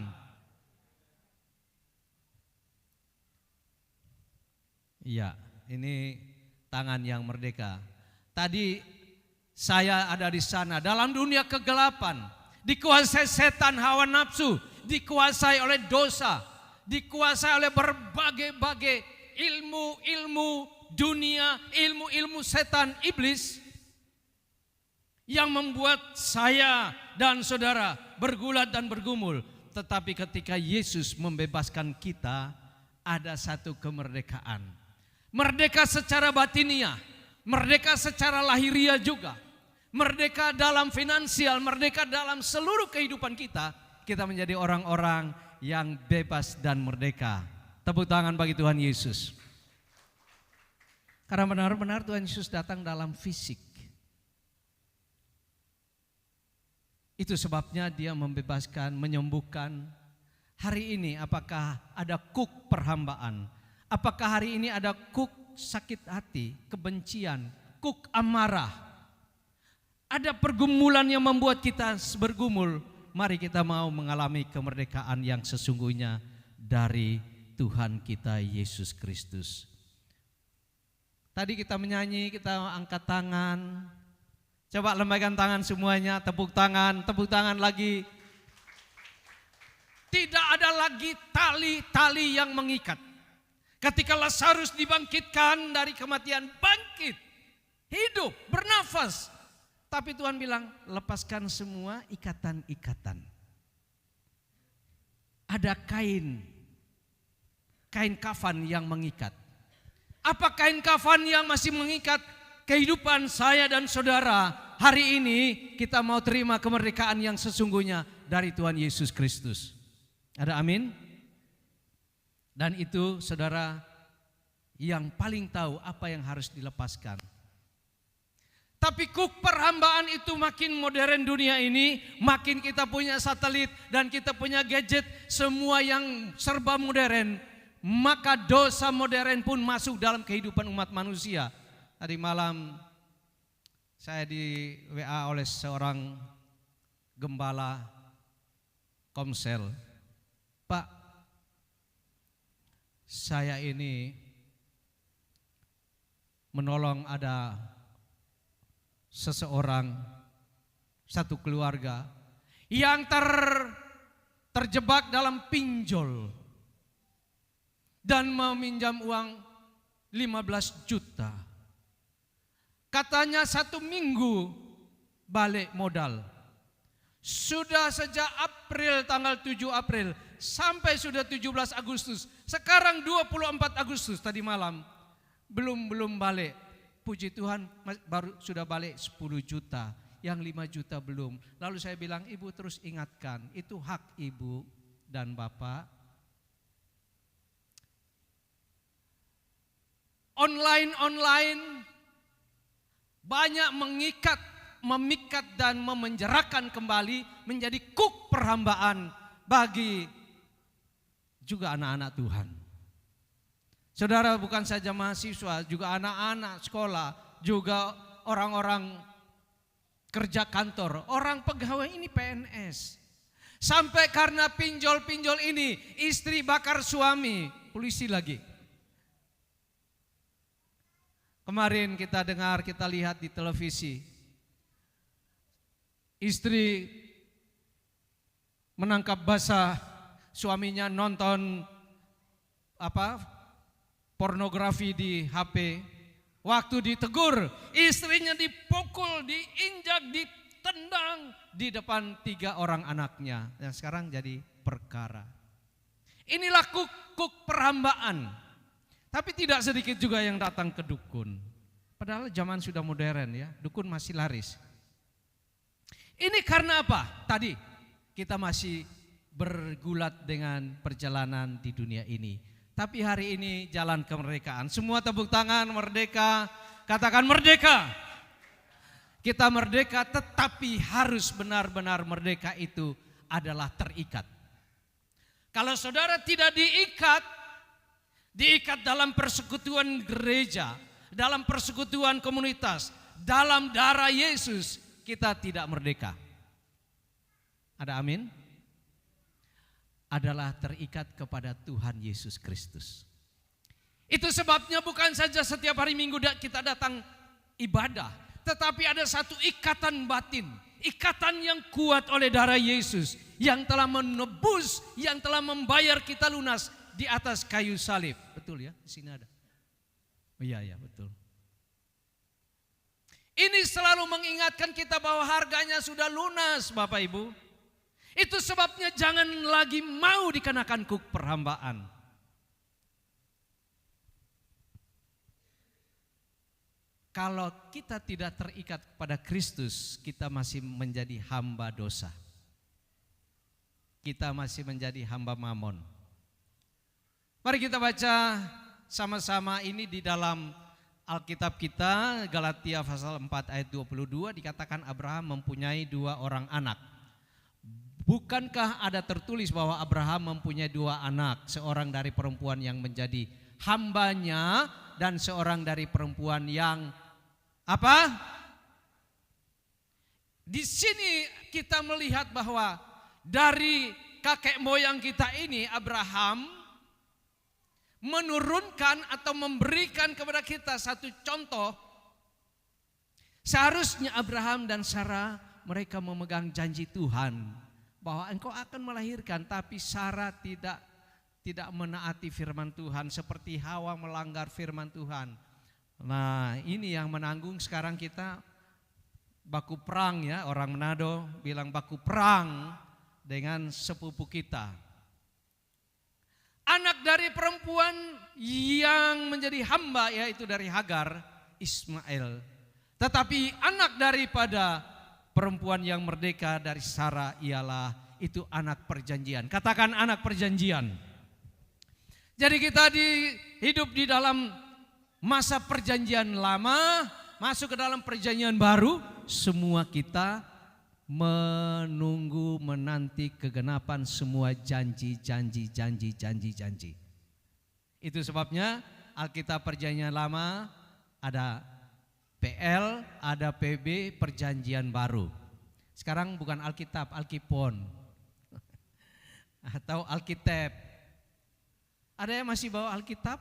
Iya, ini tangan yang merdeka. Tadi saya ada di sana dalam dunia kegelapan, dikuasai setan hawa nafsu, dikuasai oleh dosa, dikuasai oleh berbagai-bagai ilmu-ilmu dunia, ilmu-ilmu setan iblis yang membuat saya dan saudara bergulat dan bergumul. Tetapi ketika Yesus membebaskan kita, ada satu kemerdekaan. Merdeka secara batiniah, merdeka secara lahiriah juga. Merdeka dalam finansial, merdeka dalam seluruh kehidupan kita. Kita menjadi orang-orang yang bebas dan merdeka. Tepuk tangan bagi Tuhan Yesus. Karena benar-benar Tuhan Yesus datang dalam fisik. Itu sebabnya dia membebaskan, menyembuhkan. Hari ini apakah ada kuk perhambaan? Apakah hari ini ada kuk sakit hati, kebencian, kuk amarah? Ada pergumulan yang membuat kita bergumul. Mari kita mau mengalami kemerdekaan yang sesungguhnya dari Tuhan kita Yesus Kristus. Tadi kita menyanyi, kita angkat tangan. Coba lambaikan tangan semuanya, tepuk tangan lagi. Tidak ada lagi tali-tali yang mengikat. Ketika Lazarus dibangkitkan dari kematian, bangkit, hidup, bernafas. Tapi Tuhan bilang, lepaskan semua ikatan-ikatan. Ada kain kafan yang mengikat. Apa kain kafan yang masih mengikat kehidupan saya dan saudara? Hari ini kita mau terima kemerdekaan yang sesungguhnya dari Tuhan Yesus Kristus. Ada amin? Dan itu saudara yang paling tahu apa yang harus dilepaskan. Tapi perhambaan itu makin modern dunia ini, makin kita punya satelit dan kita punya gadget, semua yang serba modern, maka dosa modern pun masuk dalam kehidupan umat manusia. Tadi malam saya di WA oleh seorang gembala Komsel. Pak, saya ini menolong ada seseorang, satu keluarga yang terjebak dalam pinjol dan meminjam uang 15 juta. Katanya 1 minggu balik modal. Sudah sejak April, tanggal 7 April sampai sudah 17 Agustus. Sekarang 24 Agustus tadi malam belum balik. Puji Tuhan baru sudah balik 10 juta, yang 5 juta belum. Lalu saya bilang, ibu terus ingatkan, itu hak ibu dan bapak. Online banyak memikat dan memenjarakan kembali menjadi perhambaan bagi juga anak-anak Tuhan. Saudara, bukan saja mahasiswa, juga anak-anak sekolah, juga orang-orang kerja kantor, orang pegawai ini PNS. Sampai karena pinjol-pinjol ini, istri bakar suami, polisi lagi. Kemarin kita dengar, kita lihat di televisi, istri menangkap basah suaminya nonton pornografi di HP. Waktu ditegur, istrinya dipukul, diinjak, ditendang di depan 3 orang anaknya. Yang sekarang jadi perkara. Inilah kuk perhambaan. Tapi tidak sedikit juga yang datang ke dukun. Padahal zaman sudah modern ya, dukun masih laris. Ini karena apa? Tadi kita masih bergulat dengan perjalanan di dunia ini. Tapi hari ini jalan kemerdekaan. Semua tepuk tangan, merdeka. Katakan merdeka. Kita merdeka, tetapi harus benar-benar merdeka itu adalah terikat. Kalau saudara tidak diikat dalam persekutuan gereja, dalam persekutuan komunitas, dalam darah Yesus, kita tidak merdeka. Ada amin? Adalah terikat kepada Tuhan Yesus Kristus. Itu sebabnya bukan saja setiap hari Minggu kita datang ibadah, tetapi ada satu ikatan batin, ikatan yang kuat oleh darah Yesus yang telah menebus, yang telah membayar kita lunas di atas kayu salib. Betul ya? Di sini ada. Oh iya betul. Ini selalu mengingatkan kita bahwa harganya sudah lunas, Bapak Ibu. Itu sebabnya jangan lagi mau dikenakan perhambaan. Kalau kita tidak terikat kepada Kristus, kita masih menjadi hamba dosa. Kita masih menjadi hamba mamon. Mari kita baca sama-sama ini di dalam Alkitab kita, Galatia pasal 4 ayat 22, dikatakan Abraham mempunyai 2 orang anak. Bukankah ada tertulis bahwa Abraham mempunyai 2 anak, seorang dari perempuan yang menjadi hambanya dan seorang dari perempuan yang apa? Di sini kita melihat bahwa dari kakek moyang kita ini, Abraham, menurunkan atau memberikan kepada kita satu contoh. Seharusnya Abraham dan Sarah mereka memegang janji Tuhan bahwa engkau akan melahirkan, tapi Sarah tidak menaati firman Tuhan, seperti Hawa melanggar firman Tuhan. Nah, ini yang menanggung sekarang kita baku perang ya, orang Manado bilang baku perang dengan sepupu kita. Anak dari perempuan yang menjadi hamba yaitu dari Hagar, Ismail. Tetapi anak daripada perempuan yang merdeka dari Sarah ialah itu anak perjanjian. Katakan anak perjanjian. Jadi kita hidup di dalam masa perjanjian lama, masuk ke dalam perjanjian baru, semua kita menunggu menanti kegenapan semua janji. Itu sebabnya Alkitab perjanjian lama ada PL, ada PB, perjanjian baru. Sekarang bukan Alkitab, Alkipon atau Alkitab. Ada yang masih bawa Alkitab?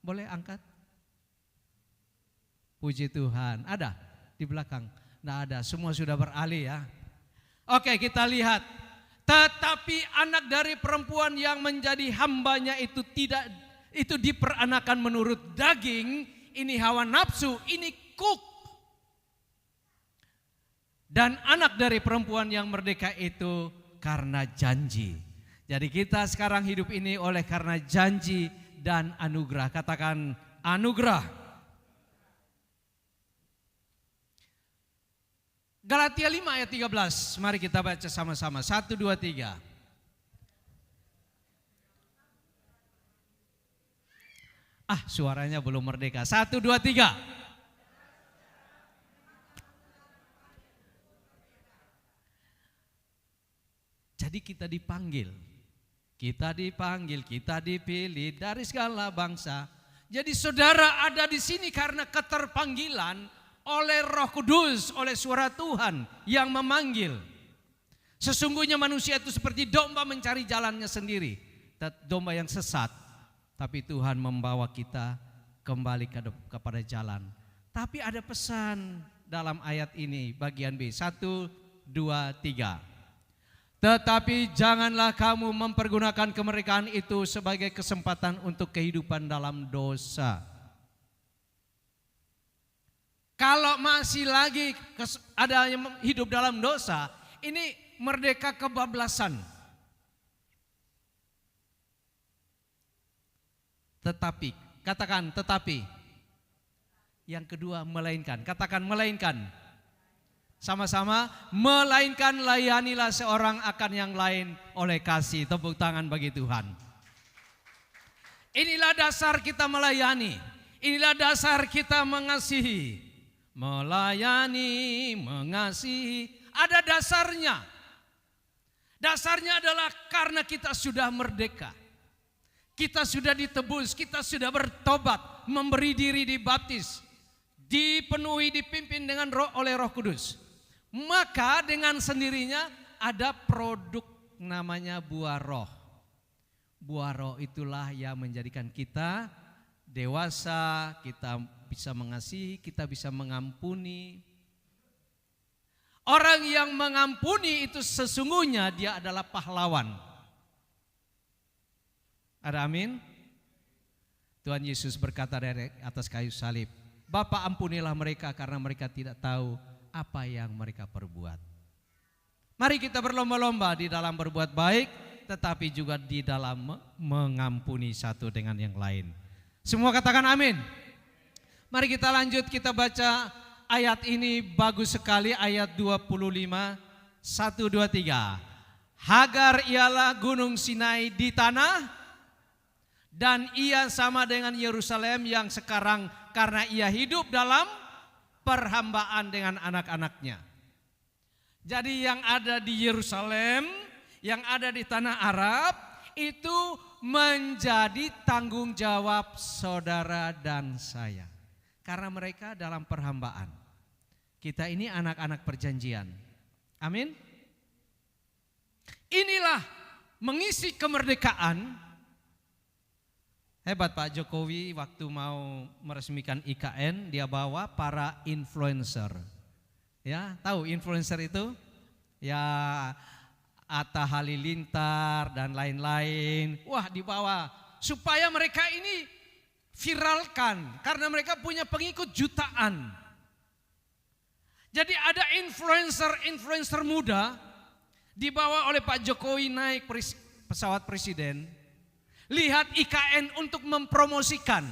Boleh angkat. Puji Tuhan. Ada di belakang? Tidak ada, semua sudah beralih ya. Oke, kita lihat. Tetapi anak dari perempuan yang menjadi hambanya itu diperanakan menurut daging, ini hawa nafsu, ini kuk. Dan anak dari perempuan yang merdeka itu karena janji. Jadi kita sekarang hidup ini oleh karena janji dan anugerah. Katakan anugerah. Galatia 5 ayat 13. Mari kita baca sama-sama. 1, 2, 3. Suaranya belum merdeka. 1, 2, 3. Jadi kita dipanggil, kita dipilih dari segala bangsa. Jadi saudara ada di sini karena keterpanggilan oleh Roh Kudus, oleh suara Tuhan yang memanggil. Sesungguhnya manusia itu seperti domba mencari jalannya sendiri, domba yang sesat. Tapi Tuhan membawa kita kembali kepada jalan. Tapi ada pesan dalam ayat ini bagian B. 1, 2, 3. Tetapi janganlah kamu mempergunakan kemerdekaan itu sebagai kesempatan untuk kehidupan dalam dosa. Kalau masih lagi ada yang hidup dalam dosa, ini merdeka kebablasan. Tetapi, katakan tetapi. Yang kedua melainkan, katakan melainkan. Sama-sama, melainkan layanilah seorang akan yang lain oleh kasih. Tepuk tangan bagi Tuhan. Inilah dasar kita melayani. Inilah dasar kita mengasihi. Melayani, mengasihi, ada dasarnya. Dasarnya adalah karena kita sudah merdeka. Kita sudah ditebus, kita sudah bertobat, memberi diri dibaptis, dipenuhi, dipimpin dengan oleh Roh Kudus. Maka dengan sendirinya ada produk namanya buah roh. Buah roh itulah yang menjadikan kita dewasa, kita bisa mengasihi, kita bisa mengampuni. Orang yang mengampuni itu sesungguhnya dia adalah pahlawan. Ada amin? Tuhan Yesus berkata dari atas kayu salib, Bapa ampunilah mereka karena mereka tidak tahu apa yang mereka perbuat. Mari kita berlomba-lomba di dalam berbuat baik, tetapi juga di dalam mengampuni satu dengan yang lain. Semua katakan amin. Mari kita lanjut, kita baca ayat ini bagus sekali, ayat 25, 1, 2, 3. Hagar ialah gunung Sinai di tanah, dan ia sama dengan Yerusalem yang sekarang karena ia hidup dalam perhambaan dengan anak-anaknya. Jadi yang ada di Yerusalem, yang ada di tanah Arab, itu menjadi tanggung jawab saudara dan saya. Karena mereka dalam perhambaan. Kita ini anak-anak perjanjian. Amin. Inilah mengisi kemerdekaan. Hebat Pak Jokowi waktu mau meresmikan IKN, dia bawa para influencer. Ya, tahu influencer itu? Ya, Atta Halilintar dan lain-lain. Wah, dibawa supaya mereka ini viralkan karena mereka punya pengikut jutaan. Jadi ada influencer muda dibawa oleh Pak Jokowi naik pesawat presiden. Lihat IKN untuk mempromosikan.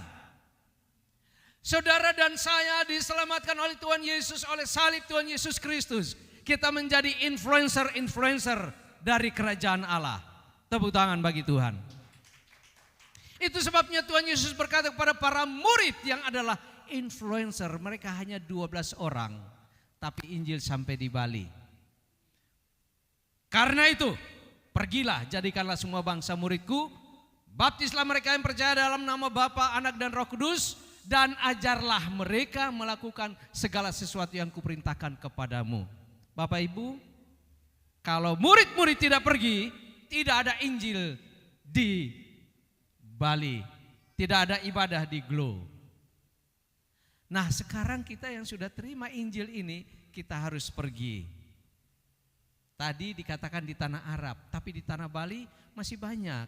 Saudara dan saya diselamatkan oleh Tuhan Yesus, oleh salib Tuhan Yesus Kristus. Kita menjadi influencer dari kerajaan Allah. Tepuk tangan bagi Tuhan. Itu sebabnya Tuhan Yesus berkata kepada para murid yang adalah influencer. Mereka hanya 12 orang. Tapi Injil sampai di Bali. Karena itu, pergilah jadikanlah semua bangsa muridku. Baptislah mereka yang percaya dalam nama Bapa, Anak dan Roh Kudus. Dan ajarlah mereka melakukan segala sesuatu yang kuperintahkan kepadamu. Bapak Ibu, kalau murid-murid tidak pergi, tidak ada Injil di Bali. Tidak ada ibadah di Glo. Nah sekarang kita yang sudah terima Injil ini, kita harus pergi. Tadi dikatakan di tanah Arab, tapi di tanah Bali masih banyak.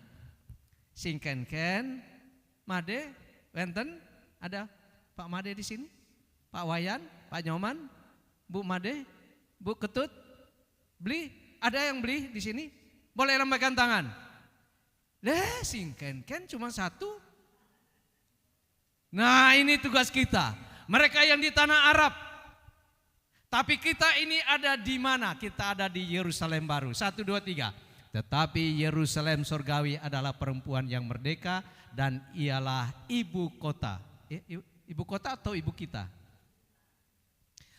Singkenken, Made, Wenten, ada Pak Made di sini, Pak Wayan, Pak Nyoman, Bu Made, Bu Ketut, beli, ada yang beli di sini? Boleh lambaikan tangan. Singkenken cuma satu. Nah ini tugas kita. Mereka yang di tanah Arab. Tapi kita ini ada di mana? Kita ada di Yerusalem baru. 1, 2, 3. Tetapi Yerusalem surgawi adalah perempuan yang merdeka dan ialah ibu kota. Ibu kota atau ibu kita?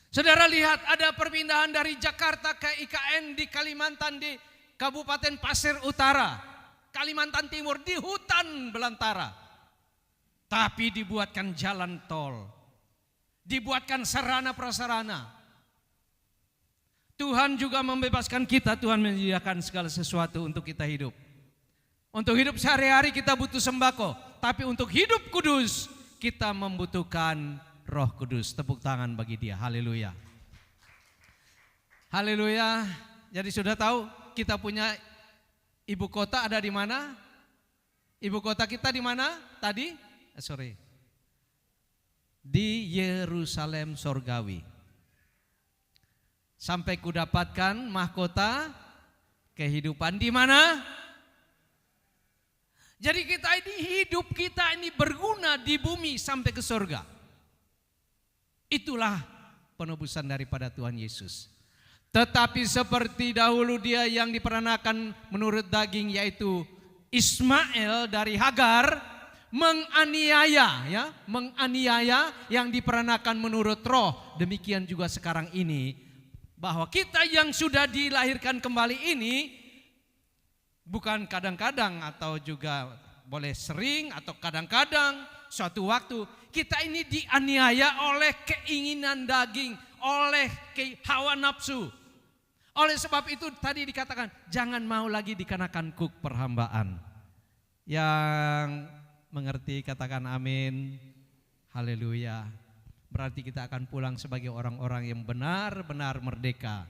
Saudara lihat ada perpindahan dari Jakarta ke IKN di Kalimantan di Kabupaten Pasir Utara. Kalimantan Timur di hutan belantara. Tapi dibuatkan jalan tol. Dibuatkan sarana prasarana. Tuhan juga membebaskan kita, Tuhan menyediakan segala sesuatu untuk kita hidup. Untuk hidup sehari-hari kita butuh sembako, tapi untuk hidup kudus kita membutuhkan Roh Kudus. Tepuk tangan bagi Dia. Haleluya. Haleluya. Jadi sudah tahu kita punya ibu kota ada di mana? Ibu kota kita di mana tadi? Di Yerusalem surgawi. Sampai kudapatkan mahkota kehidupan di mana? Jadi kita ini hidup kita ini berguna di bumi sampai ke surga. Itulah penebusan daripada Tuhan Yesus. Tetapi seperti dahulu dia yang diperanakan menurut daging yaitu Ismail dari Hagar menganiaya yang diperanakan menurut roh. Demikian juga sekarang ini. Bahwa kita yang sudah dilahirkan kembali ini bukan kadang-kadang atau juga boleh sering atau kadang-kadang suatu waktu kita ini dianiaya oleh keinginan daging, oleh hawa nafsu. Oleh sebab itu tadi dikatakan jangan mau lagi dikenakan kuk perhambaan. Yang mengerti katakan amin. Haleluya. Berarti kita akan pulang sebagai orang-orang yang benar-benar merdeka.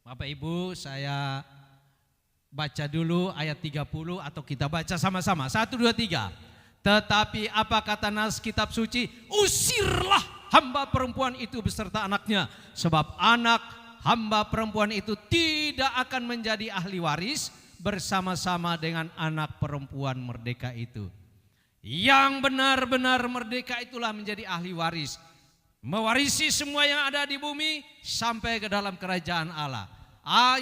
Bapak Ibu, saya baca dulu ayat 30 atau kita baca sama-sama. 1, 2, 3. Tetapi apa kata nas kitab suci? Usirlah hamba perempuan itu beserta anaknya. Sebab anak hamba perempuan itu tidak akan menjadi ahli waris bersama-sama dengan anak perempuan merdeka itu. Yang benar-benar merdeka itulah menjadi ahli waris. Mewarisi semua yang ada di bumi sampai ke dalam kerajaan Allah.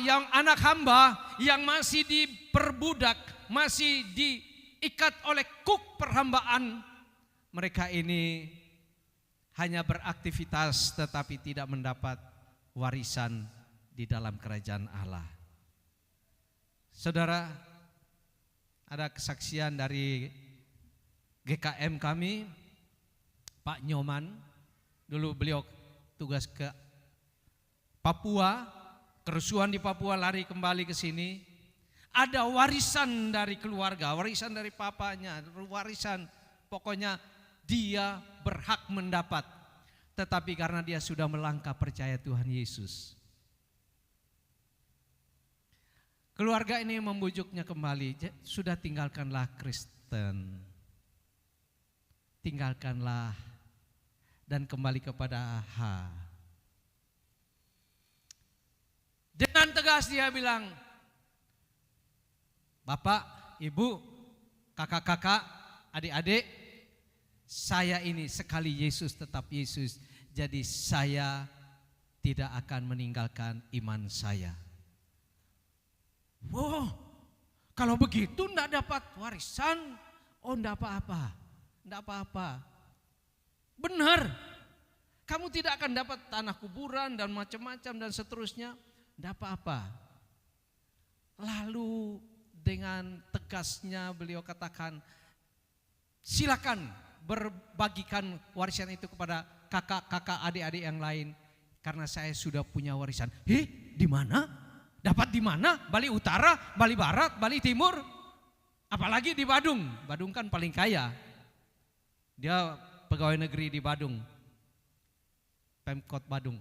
Yang anak hamba yang masih diperbudak, masih diikat oleh kuk perhambaan. Mereka ini hanya beraktivitas tetapi tidak mendapat warisan di dalam kerajaan Allah. Saudara, ada kesaksian dari GKM kami, Pak Nyoman, dulu beliau tugas ke Papua, kerusuhan di Papua, lari kembali ke sini. Ada warisan dari keluarga, warisan dari papanya, warisan, pokoknya dia berhak mendapat. Tetapi karena dia sudah melangkah percaya Tuhan Yesus, keluarga ini membujuknya kembali, sudah tinggalkanlah Kristen. Tinggalkanlah dan kembali kepada Allah. Dengan tegas dia bilang, Bapak, Ibu, kakak-kakak, adik-adik, saya ini sekali Yesus tetap Yesus. Jadi saya tidak akan meninggalkan iman saya. Wow, kalau begitu enggak dapat warisan, oh enggak apa-apa, enggak apa-apa. Benar, kamu tidak akan dapat tanah kuburan dan macam-macam dan seterusnya, enggak apa-apa. Lalu dengan tegasnya beliau katakan, silakan berbagikan warisan itu kepada kakak-kakak, adik-adik yang lain, karena saya sudah punya warisan. Di mana? Dapat di mana? Bali Utara, Bali Barat, Bali Timur, apalagi di Badung. Badung kan paling kaya. Dia pegawai negeri di Badung, Pemkot Badung.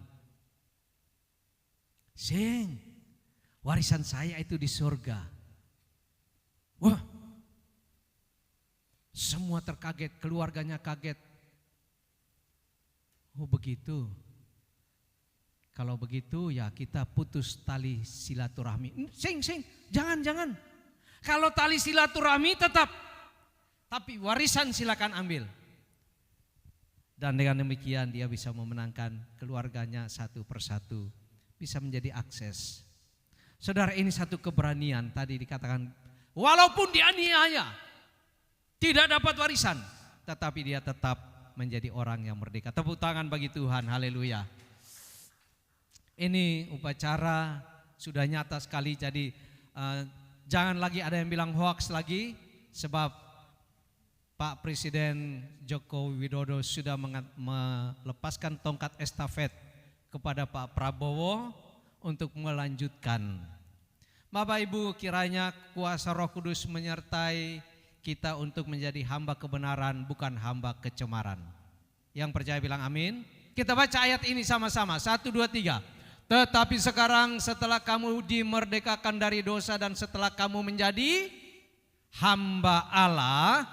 Warisan saya itu di surga. Wah, semua terkaget, keluarganya kaget. Oh begitu. Kalau begitu ya kita putus tali silaturahmi. Jangan. Kalau tali silaturahmi tetap, tapi warisan silakan ambil. Dan dengan demikian dia bisa memenangkan keluarganya satu persatu, bisa menjadi akses. Saudara, ini satu keberanian, tadi dikatakan walaupun dianiaya, tidak dapat warisan, tetapi dia tetap menjadi orang yang merdeka. Tepuk tangan bagi Tuhan, haleluya. Ini upacara sudah nyata sekali, jadi jangan lagi ada yang bilang hoax lagi, sebab Pak Presiden Joko Widodo sudah melepaskan tongkat estafet kepada Pak Prabowo untuk melanjutkan. Bapak Ibu, kiranya kuasa Roh Kudus menyertai kita untuk menjadi hamba kebenaran, bukan hamba kecemaran. Yang percaya bilang amin. Kita baca ayat ini sama-sama, 1, 2, 3. Tetapi sekarang setelah kamu dimerdekakan dari dosa dan setelah kamu menjadi hamba Allah,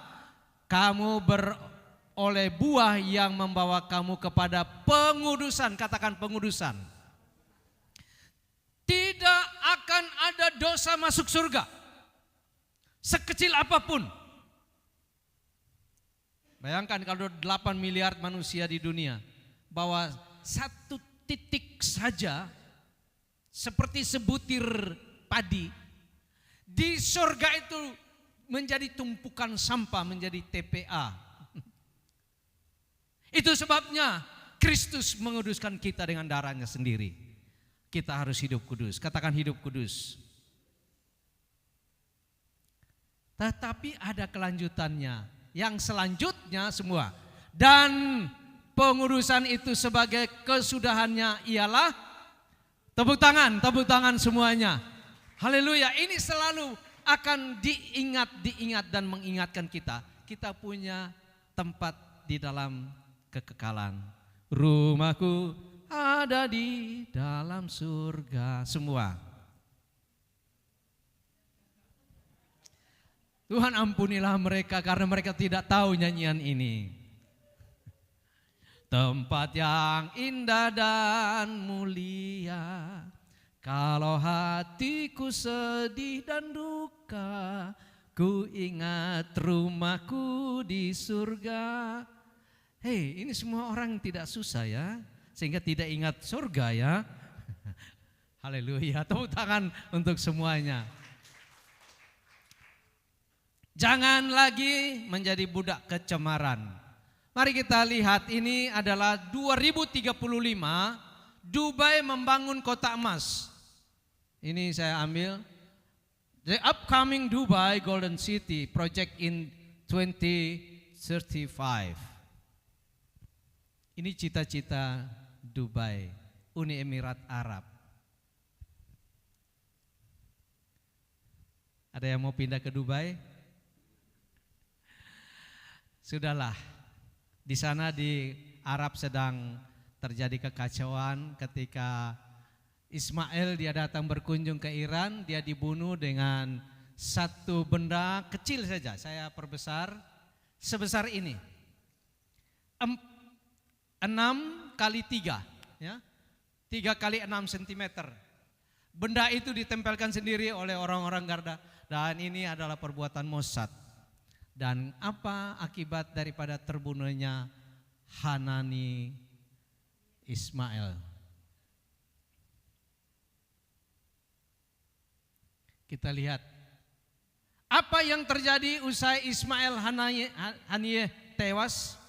kamu beroleh buah yang membawa kamu kepada pengudusan. Katakan pengudusan. Tidak akan ada dosa masuk surga, sekecil apapun. Bayangkan kalau 8 miliar manusia di dunia, bahwa satu titik saja seperti sebutir padi di surga itu menjadi tumpukan sampah, menjadi TPA. Itu sebabnya Kristus menguduskan kita dengan darahnya sendiri. Kita harus hidup kudus. Katakan hidup kudus. Tetapi ada kelanjutannya. Yang selanjutnya semua. Dan pengudusan itu sebagai kesudahannya ialah tepuk tangan semuanya. Haleluya. Ini selalu akan diingat dan mengingatkan kita. Kita punya tempat di dalam kekekalan. Rumahku ada di dalam surga. Semua. Tuhan ampunilah mereka karena mereka tidak tahu nyanyian ini. Tempat yang indah dan mulia, kalau hatiku sedih dan duka, ku ingat rumahku di surga. Hei, ini semua orang tidak susah ya, sehingga tidak ingat surga ya. Haleluya, tepuk tangan untuk semuanya. Jangan lagi menjadi budak kecemaran. Mari kita lihat, ini adalah 2035 Dubai membangun kota emas. Ini saya ambil The Upcoming Dubai Golden City Project in 2035. Ini cita-cita Dubai. Uni Emirat Arab. Ada yang mau pindah ke Dubai? Sudahlah. Di sana di Arab sedang terjadi kekacauan ketika Ismail dia datang berkunjung ke Iran, dia dibunuh dengan satu benda kecil saja. Saya perbesar sebesar ini. 6 kali 3, ya. 3 kali 6 cm. Benda itu ditempelkan sendiri oleh orang-orang Garda, dan ini adalah perbuatan Mossad. Dan apa akibat daripada terbunuhnya Hanani Ismail? Kita lihat apa yang terjadi usai Ismail Haniyeh tewas.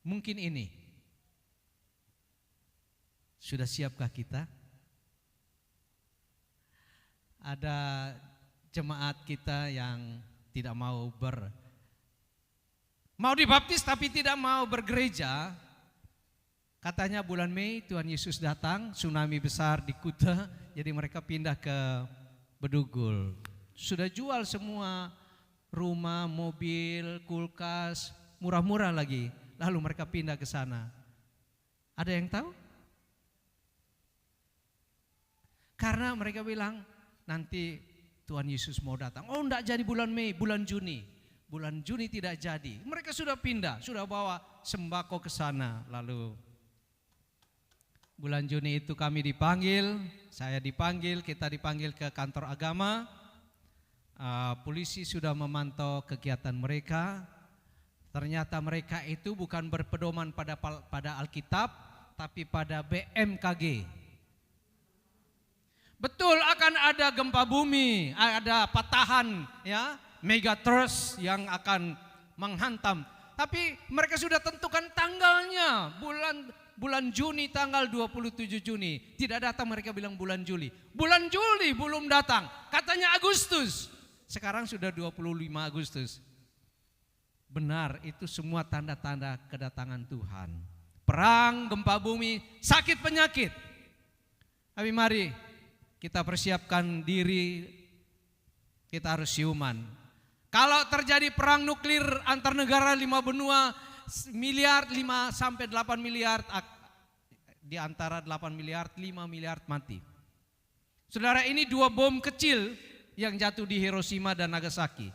Mungkin ini. Sudah siapkah kita? Ada jemaat kita yang tidak mau dibaptis tapi tidak mau bergereja. Katanya bulan Mei Tuhan Yesus datang, tsunami besar di Kuta, jadi mereka pindah ke Bedugul. Sudah jual semua rumah, mobil, kulkas, murah-murah lagi. Lalu mereka pindah ke sana. Ada yang tahu? Karena mereka bilang nanti Tuhan Yesus mau datang. Oh, enggak jadi bulan Mei, bulan Juni. Bulan Juni tidak jadi. Mereka sudah pindah, sudah bawa sembako ke sana. Lalu bulan Juni itu kami dipanggil, saya dipanggil, kita dipanggil ke kantor agama. Polisi sudah memantau kegiatan mereka. Ternyata mereka itu bukan berpedoman pada Alkitab, tapi pada BMKG. Betul akan ada gempa bumi, ada patahan, ya, megatrust yang akan menghantam. Tapi mereka sudah tentukan tanggalnya, bulan Juni tanggal 27 Juni. Tidak datang, mereka bilang bulan Juli. Bulan Juli belum datang, katanya Agustus. Sekarang sudah 25 Agustus. Benar, itu semua tanda-tanda kedatangan Tuhan. Perang, gempa bumi, sakit penyakit. Tapi mari kita persiapkan diri, kita harus siuman. Kalau terjadi perang nuklir antar negara 5 benua, miliar 5 sampai 8 miliar, di antara 8 miliar 5 miliar mati. Saudara, ini 2 bom kecil yang jatuh di Hiroshima dan Nagasaki.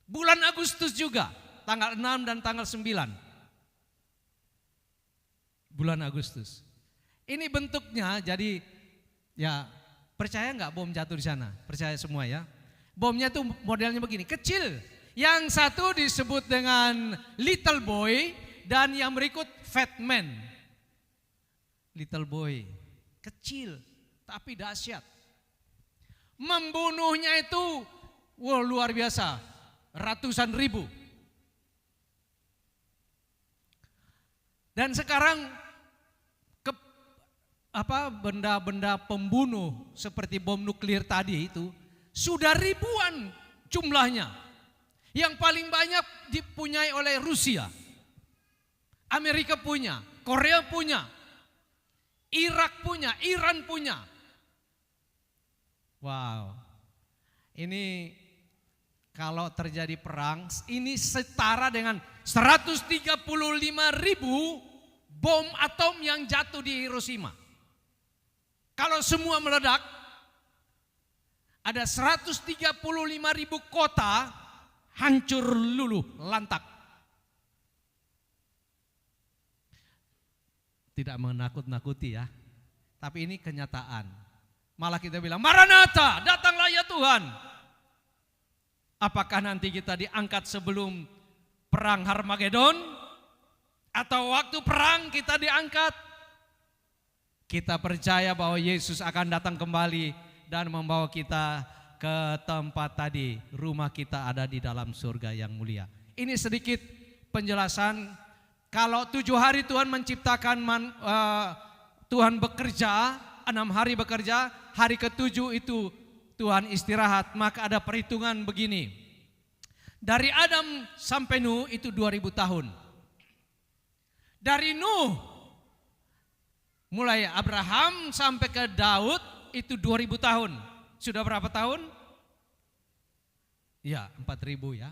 Bulan Agustus juga, tanggal 6 dan tanggal 9. Bulan Agustus. Ini bentuknya jadi, ya, percaya nggak bom jatuh di sana? Percaya semua ya. Bomnya tuh modelnya begini, kecil. Yang satu disebut dengan Little Boy dan yang berikut Fat Man. Little Boy, kecil tapi dahsyat. Membunuhnya itu luar biasa, ratusan ribu. Dan sekarang benda-benda pembunuh seperti bom nuklir tadi itu sudah ribuan jumlahnya. Yang paling banyak dipunyai oleh Rusia, Amerika punya, Korea punya, Irak punya, Iran punya. Wow, ini kalau terjadi perang, ini setara dengan 135.000 bom atom yang jatuh di Hiroshima. Kalau semua meledak, ada 135.000 kota hancur luluh lantak. Tidak menakut-nakuti ya, tapi ini kenyataan. Malah kita bilang, Maranatha, datanglah ya Tuhan. Apakah nanti kita diangkat sebelum perang Harmagedon? Atau waktu perang kita diangkat? Kita percaya bahwa Yesus akan datang kembali dan membawa kita ke tempat tadi. Rumah kita ada di dalam surga yang mulia. Ini sedikit penjelasan. Kalau 7 hari Tuhan menciptakan, Tuhan bekerja, 6 hari bekerja, hari ke-7 itu Tuhan istirahat. Maka ada perhitungan begini. Dari Adam sampai Nuh itu 2000 tahun. Dari Nuh Mulai Abraham sampai ke Daud itu 2000 tahun. Sudah berapa tahun? Ya, 4000 ya.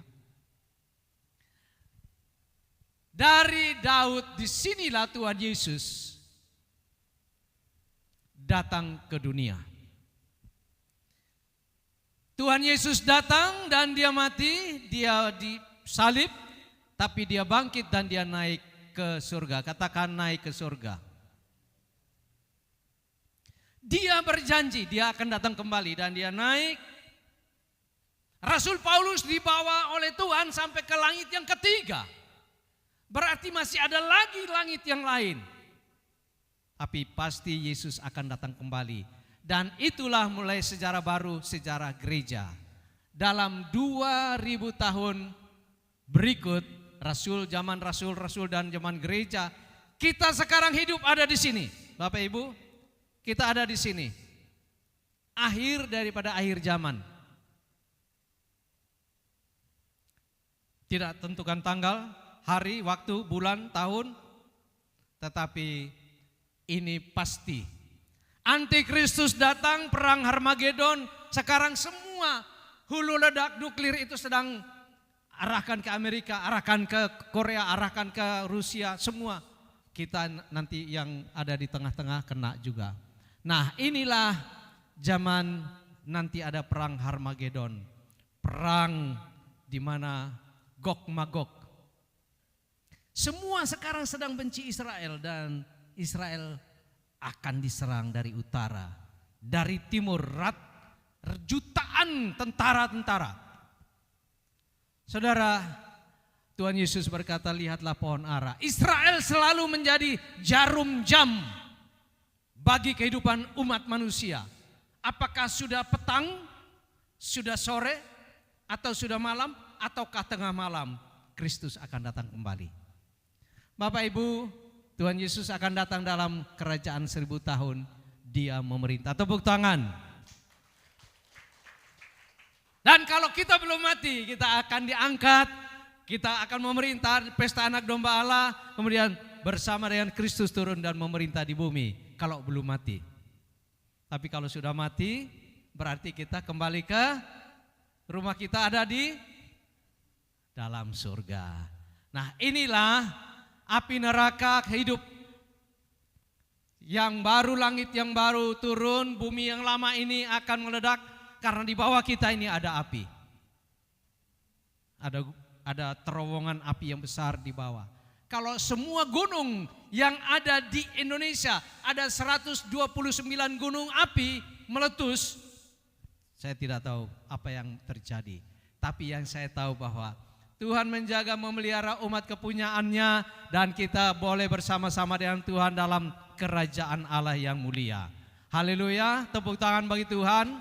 Dari Daud disinilah Tuhan Yesus datang ke dunia. Tuhan Yesus datang dan dia mati, dia disalib, tapi dia bangkit dan dia naik ke surga. Katakan naik ke surga. Dia berjanji dia akan datang kembali dan dia naik. Rasul Paulus dibawa oleh Tuhan sampai ke langit yang ketiga. Berarti masih ada lagi langit yang lain. Tapi pasti Yesus akan datang kembali. Dan itulah mulai sejarah baru, sejarah gereja. Dalam 2000 tahun berikut, rasul dan zaman gereja, kita sekarang hidup ada di sini. Bapak Ibu, kita ada di sini. Akhir daripada akhir zaman. Tidak tentukan tanggal, hari, waktu, bulan, tahun, tetapi ini pasti. Antikristus datang, perang Harmagedon. Sekarang semua hulu ledak nuklir itu sedang arahkan ke Amerika, arahkan ke Korea, arahkan ke Rusia, semua. Kita nanti yang ada di tengah-tengah kena juga. Nah, inilah zaman nanti ada perang Harmagedon. Perang di mana Gog Magog. Semua sekarang sedang benci Israel dan Israel akan diserang dari utara, dari timur, jutaan tentara-tentara. Saudara, Tuhan Yesus berkata, lihatlah pohon ara. Israel selalu menjadi jarum jam bagi kehidupan umat manusia. Apakah sudah petang, sudah sore, atau sudah malam, ataukah tengah malam, Kristus akan datang kembali. Bapak Ibu, Tuhan Yesus akan datang dalam kerajaan 1000 tahun. Dia memerintah. Tepuk tangan. Dan kalau kita belum mati, kita akan diangkat. Kita akan memerintah pesta anak domba Allah. Kemudian bersama dengan Kristus turun dan memerintah di bumi. Kalau belum mati. Tapi kalau sudah mati, berarti kita kembali ke rumah kita ada di dalam surga. Nah, inilah api neraka hidup yang baru, langit yang baru turun, bumi yang lama ini akan meledak karena di bawah kita ini ada api. Ada terowongan api yang besar di bawah. Kalau semua gunung yang ada di Indonesia, ada 129 gunung api meletus, saya tidak tahu apa yang terjadi. Tapi yang saya tahu bahwa Tuhan menjaga memelihara umat kepunyaannya dan kita boleh bersama-sama dengan Tuhan dalam kerajaan Allah yang mulia. Haleluya, tepuk tangan bagi Tuhan.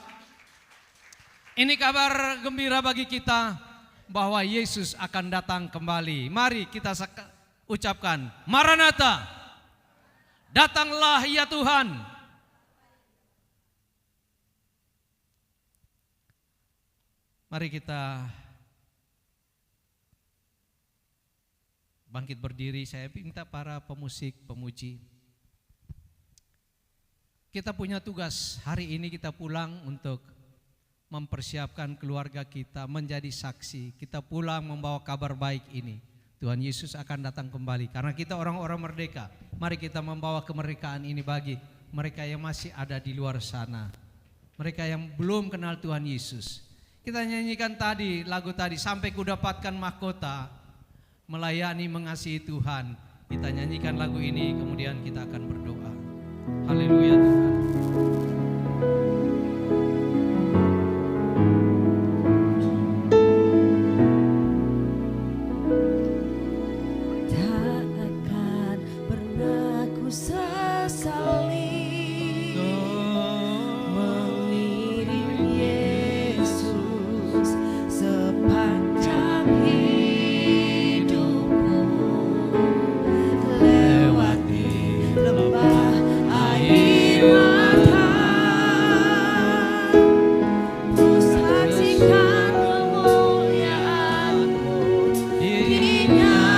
Ini kabar gembira bagi kita bahwa Yesus akan datang kembali. Mari kita ucapkan, Maranatha, datanglah ya Tuhan. Mari kita bangkit berdiri, saya minta para pemusik, pemuji. Kita punya tugas, hari ini kita pulang untuk mempersiapkan keluarga kita menjadi saksi. Kita pulang membawa kabar baik ini. Tuhan Yesus akan datang kembali karena kita orang-orang merdeka. Mari kita membawa kemerdekaan ini bagi mereka yang masih ada di luar sana. Mereka yang belum kenal Tuhan Yesus. Kita nyanyikan tadi, lagu tadi, sampai kudapatkan mahkota. Melayani, mengasihi Tuhan. Kita nyanyikan lagu ini, kemudian kita akan berdoa. Haleluya Tuhan. Tak akan pernah ku sesali mengiring Yesus sepanjang hidupku, lewati lembah air mata, ku saksikan kemuliaan-Mu dinyatakan.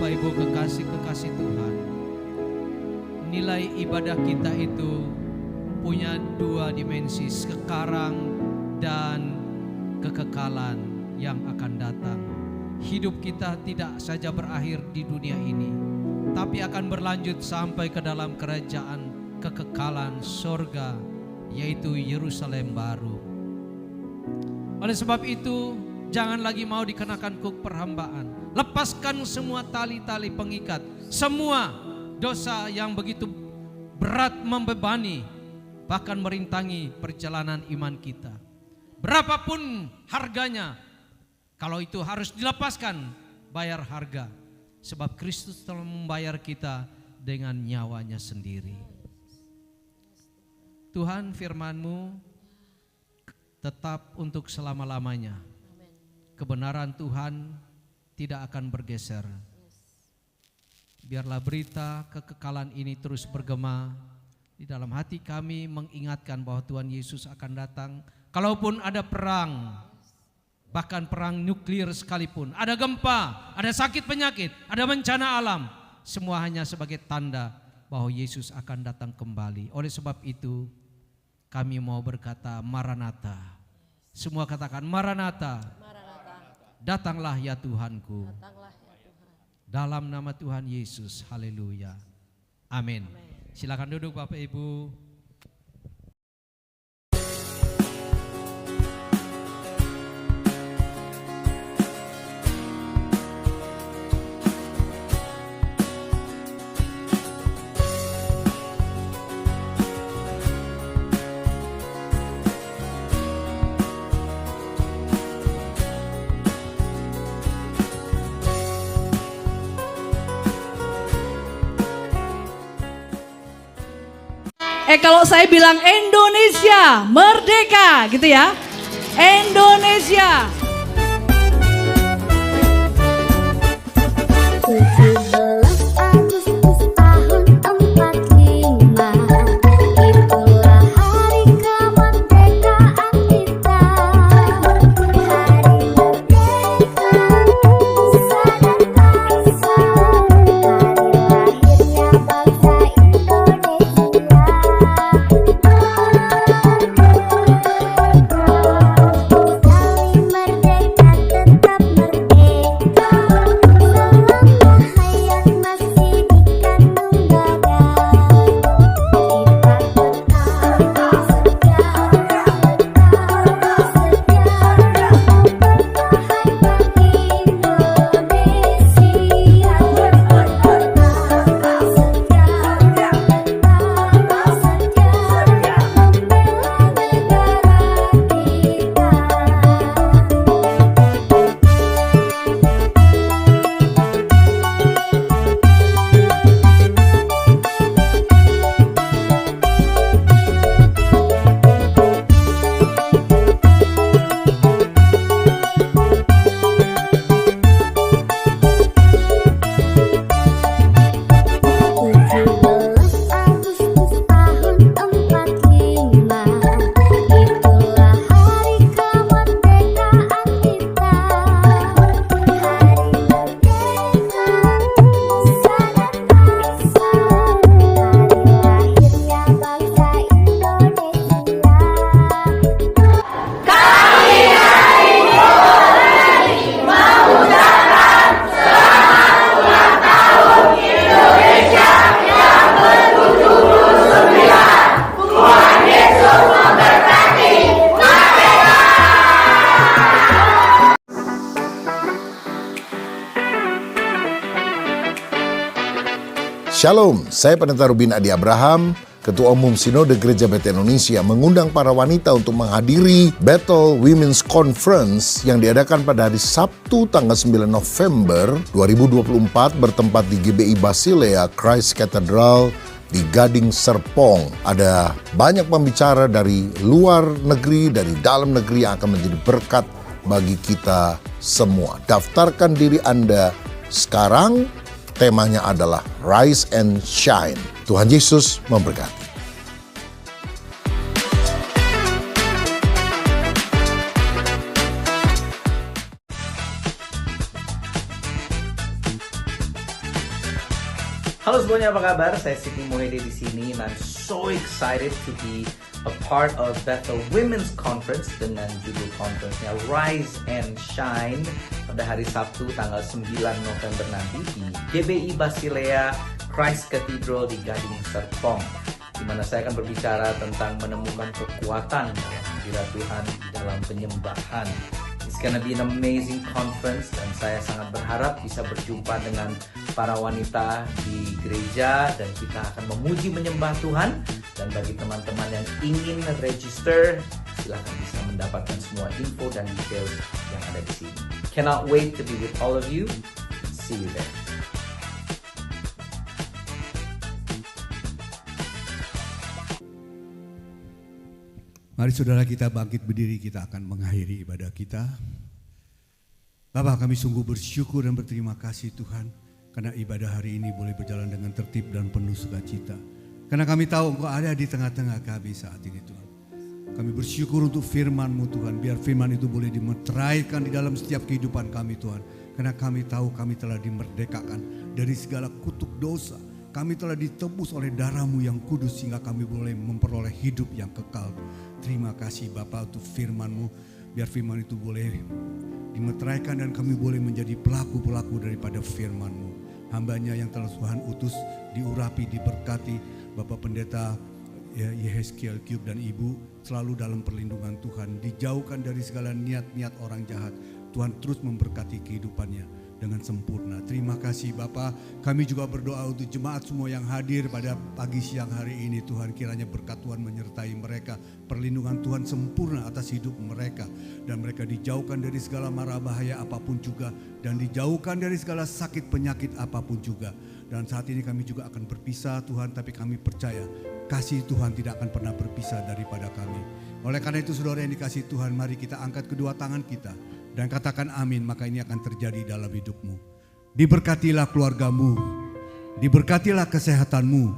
Bapak Ibu kekasih-kekasih Tuhan, nilai ibadah kita itu punya dua dimensi, sekarang dan kekekalan yang akan datang. Hidup kita tidak saja berakhir di dunia ini, tapi akan berlanjut sampai ke dalam kerajaan kekekalan sorga, yaitu Yerusalem baru. Oleh sebab itu, jangan lagi mau dikenakan kuk perhambaan. Lepaskan semua tali-tali pengikat, semua dosa yang begitu berat membebani, bahkan merintangi perjalanan iman kita. Berapapun harganya, kalau itu harus dilepaskan, bayar harga. Sebab Kristus telah membayar kita dengan nyawanya sendiri. Tuhan, firman-Mu tetap untuk selama-lamanya. Kebenaran Tuhan tidak akan bergeser. Biarlah berita kekekalan ini terus bergema di dalam hati kami, mengingatkan bahwa Tuhan Yesus akan datang. Kalaupun ada perang, bahkan perang nuklir sekalipun, ada gempa, ada sakit penyakit, ada bencana alam, semua hanya sebagai tanda bahwa Yesus akan datang kembali. Oleh sebab itu, kami mau berkata Maranatha. Semua katakan Maranatha. Datanglah ya Tuhanku. Dalam nama Tuhan Yesus. Haleluya. Amin. Silakan duduk Bapak Ibu. Kalau saya bilang Indonesia merdeka gitu ya. Indonesia. 17 Agustus tahun 45, itulah hari kemerdekaan kita. Hari merdeka, nusa dan bangsa, hari lahirnya bangsa Indonesia. Sekali merdeka tetap merdeka, selama hayat masih dikandung dada. Kita tetap sejarah, Shalom, saya Pendeta Rubin Adi Abraham, Ketua Umum Sinode Gereja Bethel Indonesia, mengundang para wanita untuk menghadiri Bethel Women's Conference yang diadakan pada hari Sabtu tanggal 9 November 2024 bertempat di GBI Basilea Christ Cathedral di Gading Serpong. Ada banyak pembicara dari luar negeri, dari dalam negeri yang akan menjadi berkat bagi kita semua. Daftarkan diri Anda sekarang. Temanya adalah Rise and Shine. Tuhan Yesus memberkati. Halo semuanya, apa kabar? Saya Siti Mohede di sini, and I'm so excited to be a part of Bethel Women's Conference dengan judul conference-nya Rise and Shine pada hari Sabtu tanggal 9 November nanti di GBI Basilea Christ Cathedral di Gading Serpong, di mana saya akan berbicara tentang menemukan kekuatan dalam hadirat Tuhan di dalam penyembahan. It's gonna be an amazing conference dan saya sangat berharap bisa berjumpa dengan para wanita di gereja dan kita akan memuji menyembah Tuhan. Dan bagi teman-teman yang ingin register, silakan bisa mendapatkan semua info dan details yang ada di sini. Cannot wait to be with all of you. See you there. Mari saudara kita bangkit berdiri, kita akan mengakhiri ibadah kita. Bapa, kami sungguh bersyukur dan berterima kasih Tuhan, karena ibadah hari ini boleh berjalan dengan tertib dan penuh sukacita. Karena kami tahu Engkau ada di tengah-tengah kami saat ini Tuhan. Kami bersyukur untuk firman-Mu Tuhan, biar firman itu boleh dimeteraikan di dalam setiap kehidupan kami Tuhan. Karena kami tahu kami telah dimerdekakan dari segala kutuk dosa. Kami telah ditebus oleh darah-Mu yang kudus sehingga kami boleh memperoleh hidup yang kekal. Terima kasih Bapa untuk firman-Mu. Biar firman itu boleh dimeteraikan dan kami boleh menjadi pelaku-pelaku daripada firman-Mu. Hambanya yang telah Tuhan utus diurapi, diberkati. Bapak Pendeta Yehezkiel Kyub dan Ibu selalu dalam perlindungan Tuhan. Dijauhkan dari segala niat-niat orang jahat. Tuhan terus memberkati kehidupannya dengan sempurna. Terima kasih Bapa. Kami juga berdoa untuk jemaat semua yang hadir pada pagi siang hari ini Tuhan. Kiranya berkat Tuhan menyertai mereka. Perlindungan Tuhan sempurna atas hidup mereka. Dan mereka dijauhkan dari segala mara bahaya apapun juga. Dan dijauhkan dari segala sakit penyakit apapun juga. Dan saat ini kami juga akan berpisah Tuhan. Tapi kami percaya kasih Tuhan tidak akan pernah berpisah daripada kami. Oleh karena itu saudara yang dikasihi Tuhan, mari kita angkat kedua tangan kita. Dan katakan amin, maka ini akan terjadi dalam hidupmu. Diberkatilah keluargamu, diberkatilah kesehatanmu,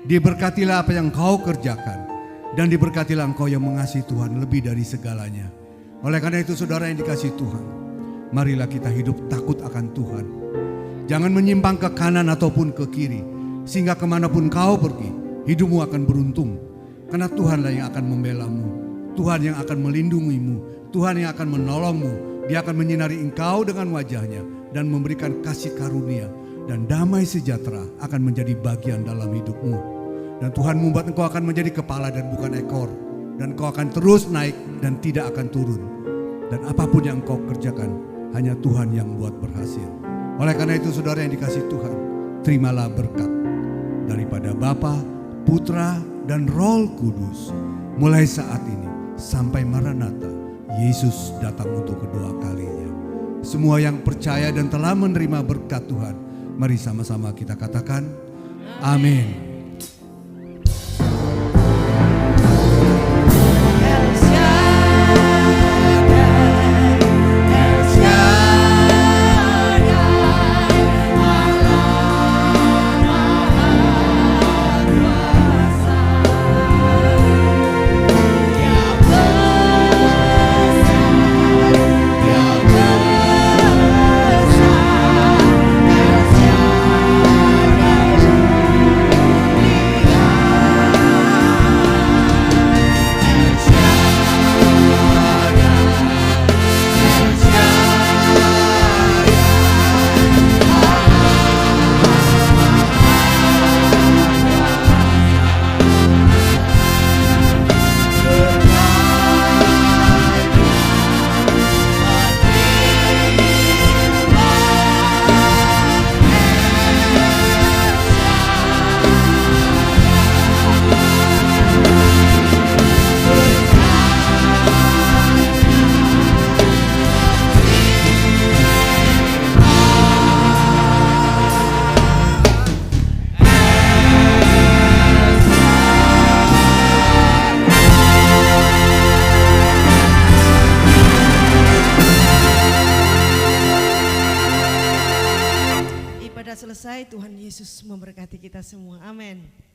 diberkatilah apa yang kau kerjakan, dan diberkatilah engkau yang mengasihi Tuhan lebih dari segalanya. Oleh karena itu saudara yang dikasihi Tuhan, marilah kita hidup takut akan Tuhan. Jangan menyimpang ke kanan ataupun ke kiri, sehingga kemanapun kau pergi, hidupmu akan beruntung. Karena Tuhanlah yang akan membelamu, Tuhan yang akan melindungimu, Tuhan yang akan menolongmu. Dia akan menyinari engkau dengan wajahnya dan memberikan kasih karunia dan damai sejahtera akan menjadi bagian dalam hidupmu. Dan Tuhan membuat engkau akan menjadi kepala dan bukan ekor. Dan engkau akan terus naik dan tidak akan turun. Dan apapun yang engkau kerjakan, hanya Tuhan yang membuat berhasil. Oleh karena itu saudara yang dikasihi Tuhan, terimalah berkat daripada Bapa, Putra, dan Roh Kudus. Mulai saat ini sampai Maranatha. Yesus datang untuk kedua kalinya. Semua yang percaya dan telah menerima berkat Tuhan, mari sama-sama kita katakan amin. Selesai, Tuhan Yesus memberkati kita semua. Amin.